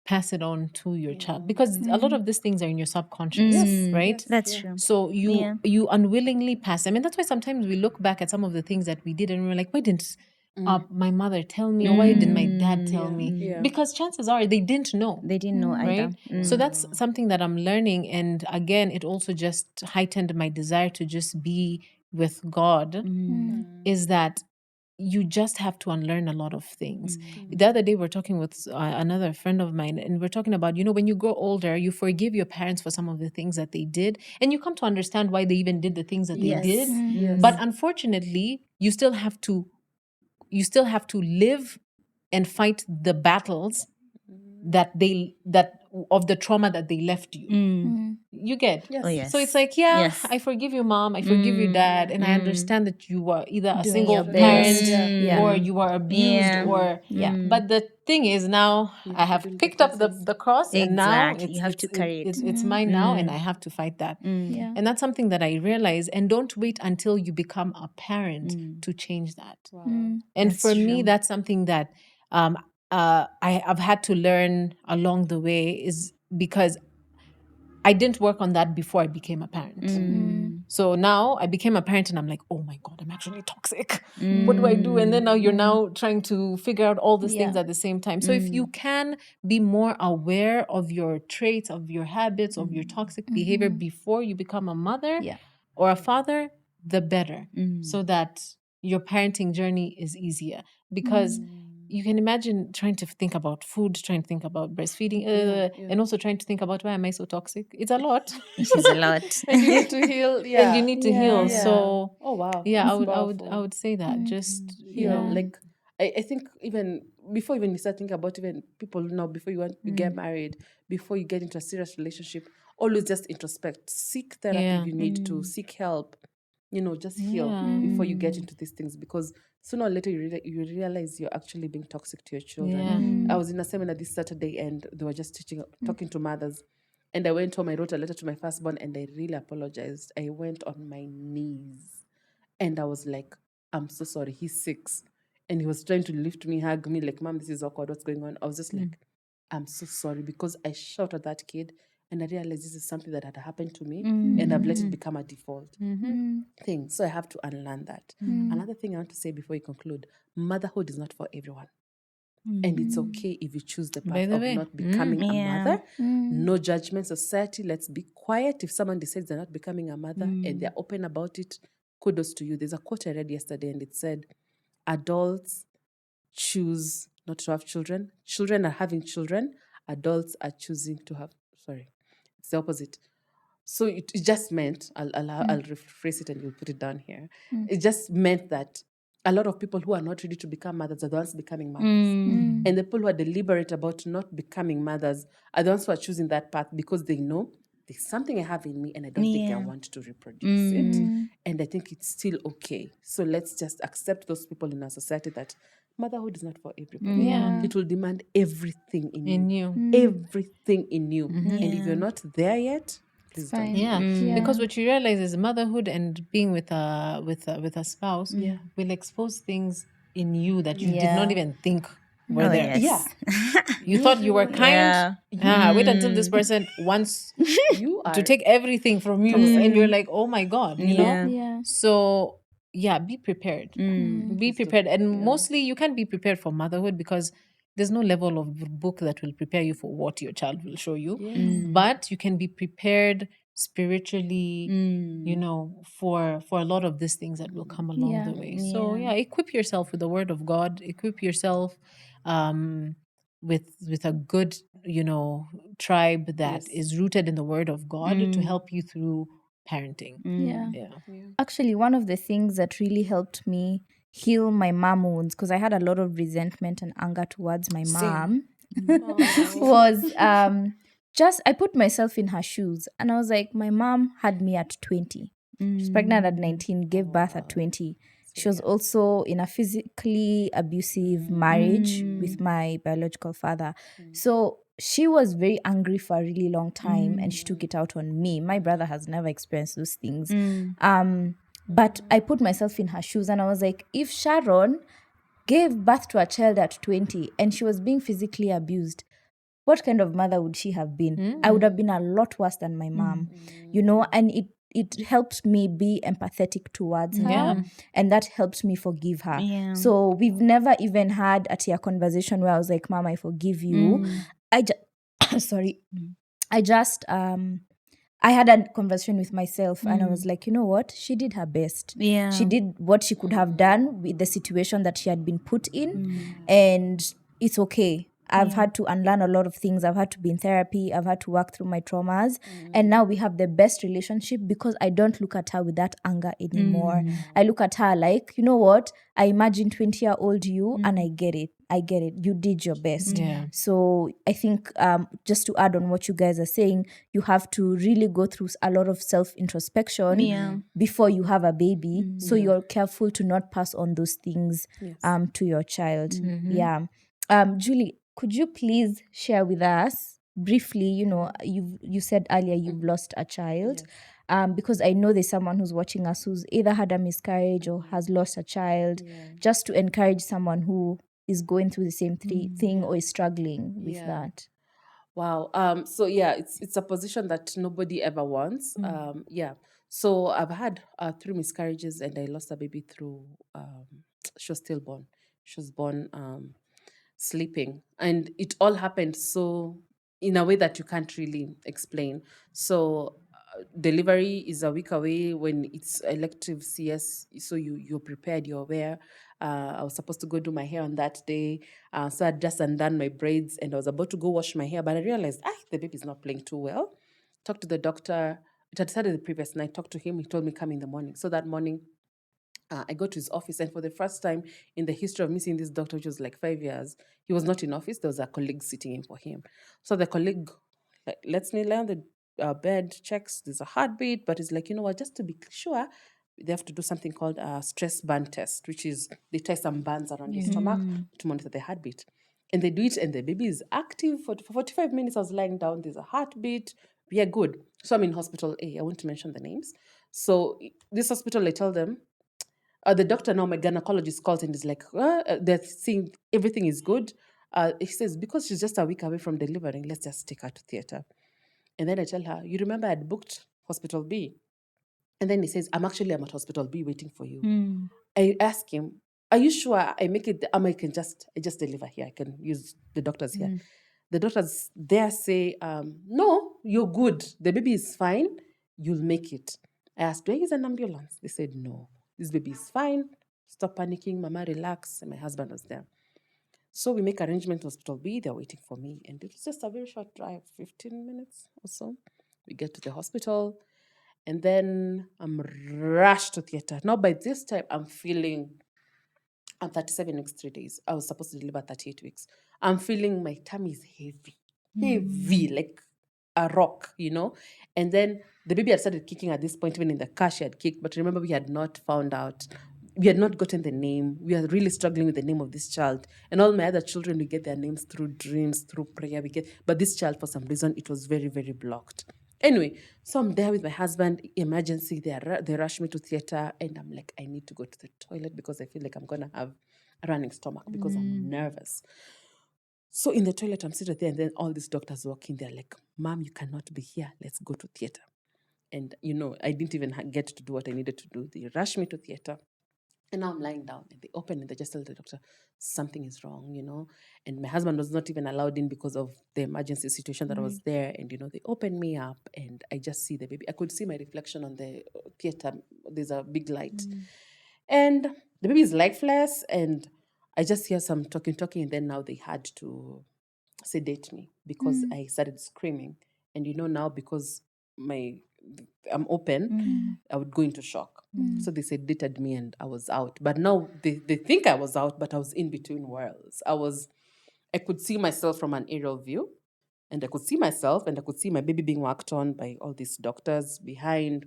pass it on to your child, because a lot of these things are in your subconscious, right? That's Yeah. true. So Yeah. you unwillingly pass them, and that's why sometimes we look back at some of the things that we did and we're like, why didn't my mother tell me, or why didn't my dad tell me? Yeah. Because chances are they didn't know. They didn't know either. Right? So that's something that I'm learning. And again, it also just heightened my desire to just be with God, is that you just have to unlearn a lot of things. The other day, we're talking with another friend of mine, and we're talking about, when you grow older, you forgive your parents for some of the things that they did, and you come to understand why they even did the things that they did. Yes. But unfortunately, you still have to live and fight the battles that of the trauma that they left you. You get. Yes. Oh, yes. So it's like, Yes. I forgive you, mom. I forgive you, dad. And I understand that you were either a Doing single your parent best. or you were abused or But the thing is, now I have to have deal with picked the up the cross, and now Exactly. You have to carry it. it's mine now, and I have to fight that. And that's something that I realize. And don't wait until you become a parent to change that. And That's for me, true. that's something that I've had to learn along the way, is because I didn't work on that before I became a parent. So now I became a parent and I'm like, oh my God, I'm actually toxic. What do I do? And then now you're now trying to figure out all these things at the same time. So if you can be more aware of your traits, of your habits, of your toxic behavior before you become a mother or a father, the better. So that your parenting journey is easier. Because you can imagine trying to think about food, trying to think about breastfeeding, and also trying to think about, why am I so toxic? It's a lot. It is a lot. And you need to heal. Yeah. And you need to heal. Yeah. So Oh wow. yeah, That's I powerful. would say that. Just Heal. Like I think even before even you start thinking about even people now, before you get married, before you get into a serious relationship, always just introspect. Seek therapy Yeah. if you need to, seek help. Just heal Yeah. before you get into these things, because sooner or later you realize you're actually being toxic to your children. Yeah. I was in a seminar this Saturday and they were just talking to mothers. And I went home, I wrote a letter to my firstborn and I really apologized. I went on my knees and I was like, I'm so sorry. He's 6. And he was trying to lift me, hug me, like, Mom, this is awkward. What's going on? I was just like, I'm so sorry, because I shouted at that kid and I realized this is something that had happened to me and I've let it become a default thing. So I have to unlearn that. Another thing I want to say before we conclude, motherhood is not for everyone. And it's okay if you choose the By path the of way. not becoming a Yeah. mother. No judgment, society. Let's be quiet. If someone decides they're not becoming a mother and they're open about it, kudos to you. There's a quote I read yesterday and it said, adults choose not to have children. Children are having children. Adults are choosing to have, it's the opposite. So it just meant, I'll rephrase it and you'll put it down here. It just meant that a lot of people who are not ready to become mothers are the ones becoming mothers. And the people who are deliberate about not becoming mothers are the ones who are choosing that path because they know there's something I have in me and I don't think I want to reproduce it. And I think it's still okay. So let's just accept those people in our society that motherhood is not for everybody. Yeah. It will demand everything in you. In Everything in you. And if you're not there yet, please don't. Yeah. Because what you realize is motherhood and being with a spouse will expose things in you that you did not even think were Oh, there. yes. You thought you were kind. Wait until this person wants You are to take everything from you, and you're like, oh my God, you know? Yeah. So yeah, be prepared. Be prepared. And mostly you can't be prepared for motherhood because there's no level of book that will prepare you for what your child will show you. But you can be prepared spiritually, for a lot of these things that will come along the way. So yeah, equip yourself with the word of God, equip yourself with a good, tribe that is rooted in the word of God to help you through parenting. Yeah. Actually, one of the things that really helped me heal my mom wounds, because I had a lot of resentment and anger towards my mom, was I put myself in her shoes and I was like, my mom had me at 20. She was pregnant at 19, gave birth at 20. She was also in a physically abusive marriage with my biological father. So she was very angry for a really long time and she took it out on me. My brother has never experienced those things. But I put myself in her shoes and I was like, if Sharon gave birth to a child at 20 and she was being physically abused, what kind of mother would she have been? I would have been a lot worse than my mom, and it helped me be empathetic towards her, Yeah. and that helped me forgive her. Yeah. So we've never even had a tear conversation where I was like, Mom, I forgive you. I just sorry. I just I had a conversation with myself and I was like, you know what? She did her best. Yeah. She did what she could have done with the situation that she had been put in. And it's okay. I've had to unlearn a lot of things. I've had to be in therapy. I've had to work through my traumas. And now we have the best relationship because I don't look at her with that anger anymore. I look at her like, you know what? I imagine 20-year-old you and I get it. I get it. You did your best. Yeah. So I think just to add on what you guys are saying, you have to really go through a lot of self-introspection before you have a baby. So you're careful to not pass on those things to your child. Yeah. Julie, could you please share with us briefly, you said earlier you've lost a child. Because I know there's someone who's watching us who's either had a miscarriage or has lost a child, just to encourage someone who is going through the same thing or is struggling with that. Wow. So yeah, it's a position that nobody ever wants. Yeah. So I've had 3 miscarriages and I lost a baby through she was stillborn. She was born sleeping. And it all happened so in a way that you can't really explain. So delivery is a week away when it's elective CS. So you're prepared, you're aware. I was supposed to go do my hair on that day. So I'd just undone my braids and I was about to go wash my hair, but I realized, the baby's not playing too well. Talked to the doctor. It had started the previous night. Talked to him. He told me come in the morning. So that morning, I go to his office, and for the first time in the history of me seeing this doctor, which was like 5 years, he was not in office. There was a colleague sitting in for him. So the colleague lets me lay on the bed, checks, there's a heartbeat, but it's like, you know what, just to be sure, they have to do something called a stress band test, which is they tie some bands around your stomach to monitor the heartbeat. And they do it, and the baby is active for 45 minutes. I was lying down, there's a heartbeat. We are good. So I'm in hospital A. I won't mention the names. So this hospital, I tell them, the doctor now, my gynecologist calls and is like, they're seeing everything is good. He says, because she's just a week away from delivering, let's just take her to theater. And then I tell her, you remember I'd booked hospital B? And then he says, I'm at hospital B waiting for you. I ask him, are you sure I make it? I just deliver here. I can use the doctors here. The doctors there say, no, you're good. The baby is fine. You'll make it. I asked, do I use an ambulance? They said, no, this baby is fine. Stop panicking, mama, relax. And my husband was there. So we make arrangement to hospital B. They're waiting for me. And it was just a very short drive, 15 minutes or so. We get to the hospital. And then I'm rushed to theater. Now, by this time, I'm 37 weeks, 3 days. I was supposed to deliver 38 weeks. I'm feeling my tummy is heavy, like a rock, And then the baby had started kicking at this point, even in the car she had kicked. But remember, we had not found out. We had not gotten the name. We are really struggling with the name of this child. And all my other children, we get their names through dreams, through prayer. But this child, for some reason, it was very, very blocked. Anyway, so I'm there with my husband, emergency. They rush me to theater, and I'm like, I need to go to the toilet because I feel like I'm going to have a running stomach because I'm nervous. So in the toilet, I'm sitting there, and then all these doctors walk in. They're like, Mom, you cannot be here. Let's go to theater. And, I didn't even get to do what I needed to do. They rushed me to theater. And now I'm lying down, and they open and they just tell the doctor, something is wrong, And my husband was not even allowed in because of the emergency situation that was there. And, they open me up, and I just see the baby. I could see my reflection on the theater. There's a big light. And the baby is lifeless, and I just hear some talking, and then now they had to sedate me because I started screaming. And, now because I'm open, I would go into shock. So they sedated me and I was out. But now they think I was out, but I was in between worlds. I could see myself from an aerial view. And I could see myself, and I could see my baby being worked on by all these doctors behind.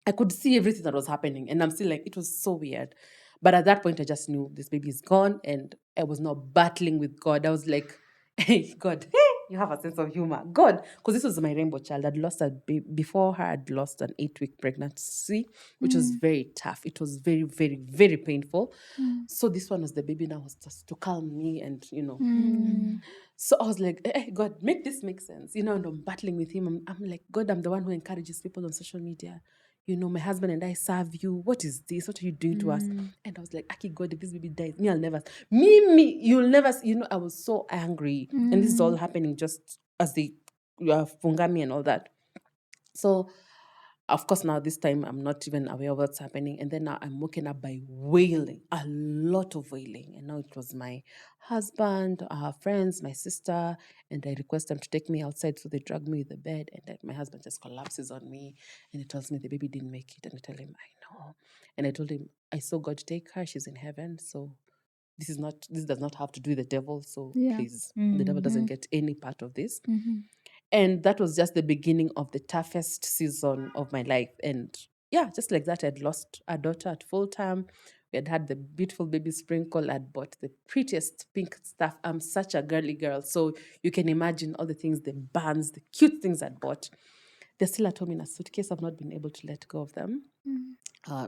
I could see everything that was happening. And I'm still like, it was so weird. But at that point, I just knew this baby is gone. And I was not battling with God. I was like, hey, God, hey, you have a sense of humor. God, because this was my rainbow child. I'd lost a baby. Before her, I'd lost an 8-week pregnancy, which was very tough. It was very, very, very painful. So this one was the baby now, was just to calm me and, So I was like, hey, God, make this make sense. And I'm battling with him. I'm like, God, I'm the one who encourages people on social media. My husband and I serve you. What is this? What are you doing to us? And I was like, Aki, God, if this baby dies, me, I'll never. Me, you'll never. I was so angry. And this is all happening just as they funga me and all that. So, of course, now this time I'm not even aware of what's happening. And then now I'm woken up by wailing, a lot of wailing. And now it was my husband, our friends, my sister, and I request them to take me outside. So they drag me to the bed, and then my husband just collapses on me and he tells me the baby didn't make it. And I tell him, I know. And I told him, I saw God take her. She's in heaven. So this does not have to do with the devil. So please, the devil doesn't get any part of this. And that was just the beginning of the toughest season of my life. And yeah, just like that, I'd lost a daughter at full time. We had the beautiful baby sprinkle. I'd bought the prettiest pink stuff. I'm such a girly girl. So you can imagine all the things, the bands, the cute things I'd bought. They're still at home in a suitcase. I've not been able to let go of them.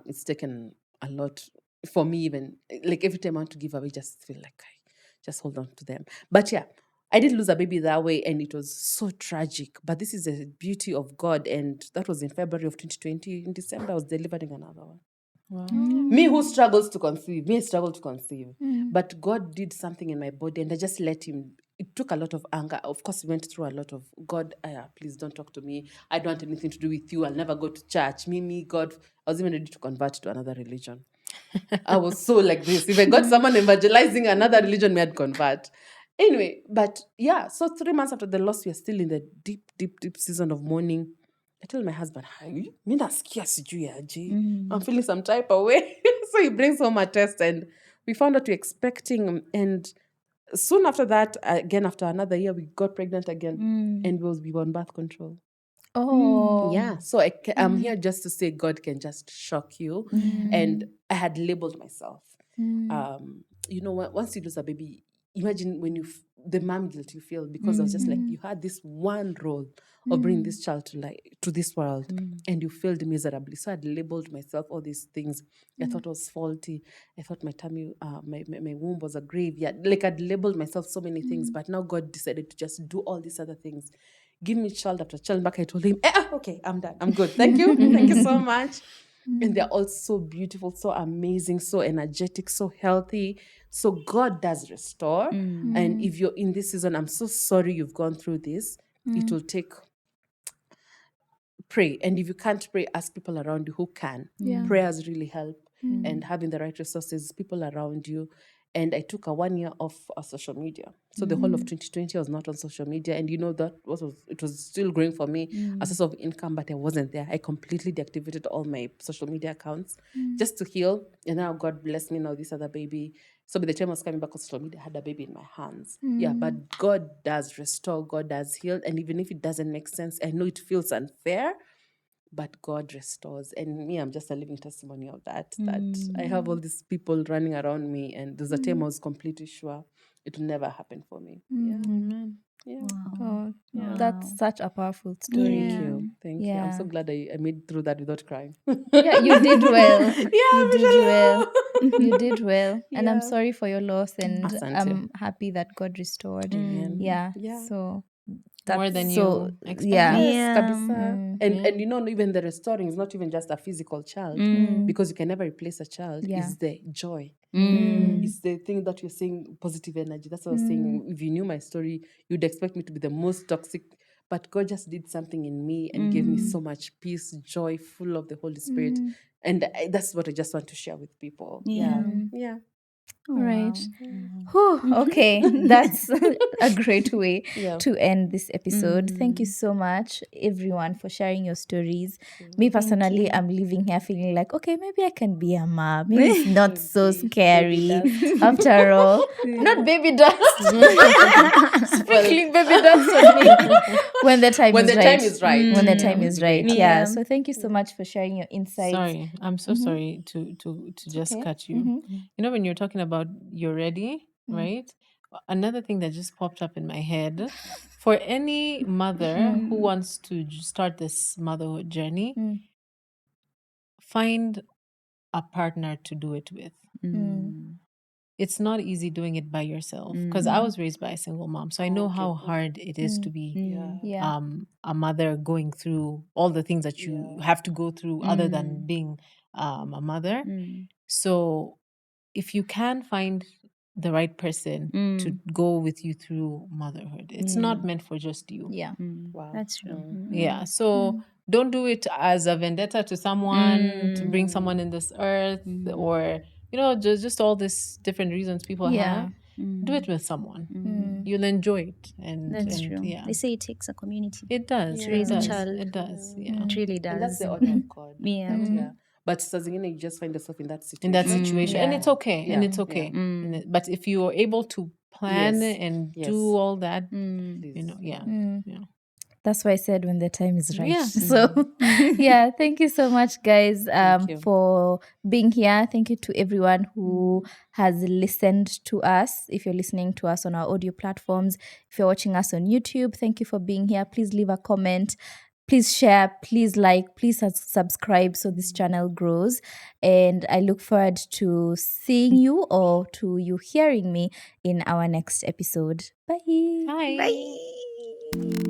It's taken a lot for me, even like every time I want to give away, just feel like I just hold on to them. But yeah, I did lose a baby that way, and it was so tragic. But this is the beauty of God, and that was in February of 2020. In December, I was delivering another one. Wow. Me who struggles to conceive, me struggle to conceive. But God did something in my body, and I just let him. It took a lot of anger. Of course, we went through a lot of, God, please don't talk to me. I don't want anything to do with you. I'll never go to church. Me, God. I was even ready to convert to another religion. I was so like this. If I got someone evangelizing another religion, me I'd convert. Anyway, but yeah, so 3 months after the loss, we are still in the deep, deep, deep season of mourning. I told my husband, "Hi, me nasikia sijui aje. I'm feeling some type of way." So he brings home a test, and we found out we're expecting. And soon after that, again, after another year, we got pregnant again, and we were on birth control. Oh. Yeah, so I'm here just to say God can just shock you. And I had labeled myself. Once you lose a baby, imagine when the mom guilt you feel, because I was just like, you had this one role of bringing this child to this world, and you failed miserably. So I'd labeled myself all these things. I thought I was faulty. I thought my tummy, my womb was a graveyard. Like I'd labeled myself so many things, but now God decided to just do all these other things. Give me child after child. Back I told him, okay, I'm done. I'm good. Thank you. Thank you so much. And they're all so beautiful, so amazing, so energetic, so healthy. So God does restore. And if you're in this season, I'm so sorry you've gone through this. It will take pray. And if you can't pray, ask people around you who can. Prayers really help. And having the right resources, people around you. And I took a 1 year off social media. So the whole of 2020, I was not on social media. And that it was still growing for me, a source of income, but I wasn't there. I completely deactivated all my social media accounts just to heal. And now God bless me now, this other baby. So by the time I was coming back on social media, I had a baby in my hands. Yeah, but God does restore, God does heal. And even if it doesn't make sense, I know it feels unfair, but God restores. And me, I'm just a living testimony of that, that I have all these people running around me, and there's a time I was completely sure it will never happen for me. Yeah. Amen. Yeah. Oh, Yeah. that's such a powerful story. Thank you. I'm so glad I made through that without crying. Yeah, you did well. Yeah, You did well. You did well. And I'm Yeah. sorry for your loss, and Asante. I'm happy that God restored. Amen. Yeah. Yeah. So More that's than so you expected. yeah. Yes, kabisa. Yeah. And even the restoring is not even just a physical child, because you can never replace a child. Yeah. It's the joy. It's the thing that you're saying, positive energy. That's what I was saying. If you knew my story, you'd expect me to be the most toxic. But God just did something in me and gave me so much peace, joy, full of the Holy Spirit. And that's what I just want to share with people. Yeah. Yeah. Right. Wow. Whew, okay, that's a great way Yeah. to end this episode. Thank you Mm. so much, everyone, for sharing your stories. Me personally, you. I'm leaving here feeling like, okay, maybe I can be a mom. Maybe it's not so Baby scary dust. after all. Not baby dust. Sprinkling baby dust on me. When the time When is the right. time is right. When the Yeah, time we'll is be very right. happy. Yeah. Yeah. So thank you so much for sharing your insights. Sorry, I'm so Mhm. sorry to just Okay. cut you. Mhm. You know, when you're talking about you're ready, Mm. right? Another thing that just popped up in my head for any mother who wants to start this motherhood journey, Mm. find a partner to do it with. Mm. It's not easy doing it by yourself because I was raised by a single mom, so I know how hard it is to be Yeah. Yeah. a mother going through all the things that you have to go through other than being a mother. So if you can find the right person to go with you through motherhood, it's not meant for just you. Yeah. Wow. That's true. Yeah. So don't do it as a vendetta to someone, to bring someone in this earth, or just all these different reasons people Yeah. have. Do it with someone. Mm. You'll enjoy it. And That's and true. yeah. They say it takes a community It does. to It raise a does. child. It does. Yeah. It really does. And that's the honor of God. Yeah. That, yeah. But so you just find yourself in that situation. In that situation. And Yeah. it's okay. And Yeah. it's okay. Mm. But if you're able to plan Yes. and Yes. do all that, Please. yeah. Mm. Yeah. That's why I said when the time is right. Yeah. So, yeah, thank you so much, guys, you. for being here. Thank you to everyone who has listened to us. If you're listening to us on our audio platforms, if you're watching us on YouTube, thank you for being here. Please leave a comment. Please share, please like, please subscribe so this channel grows. And I look forward to seeing you or to you hearing me in our next episode. Bye. Bye. Bye.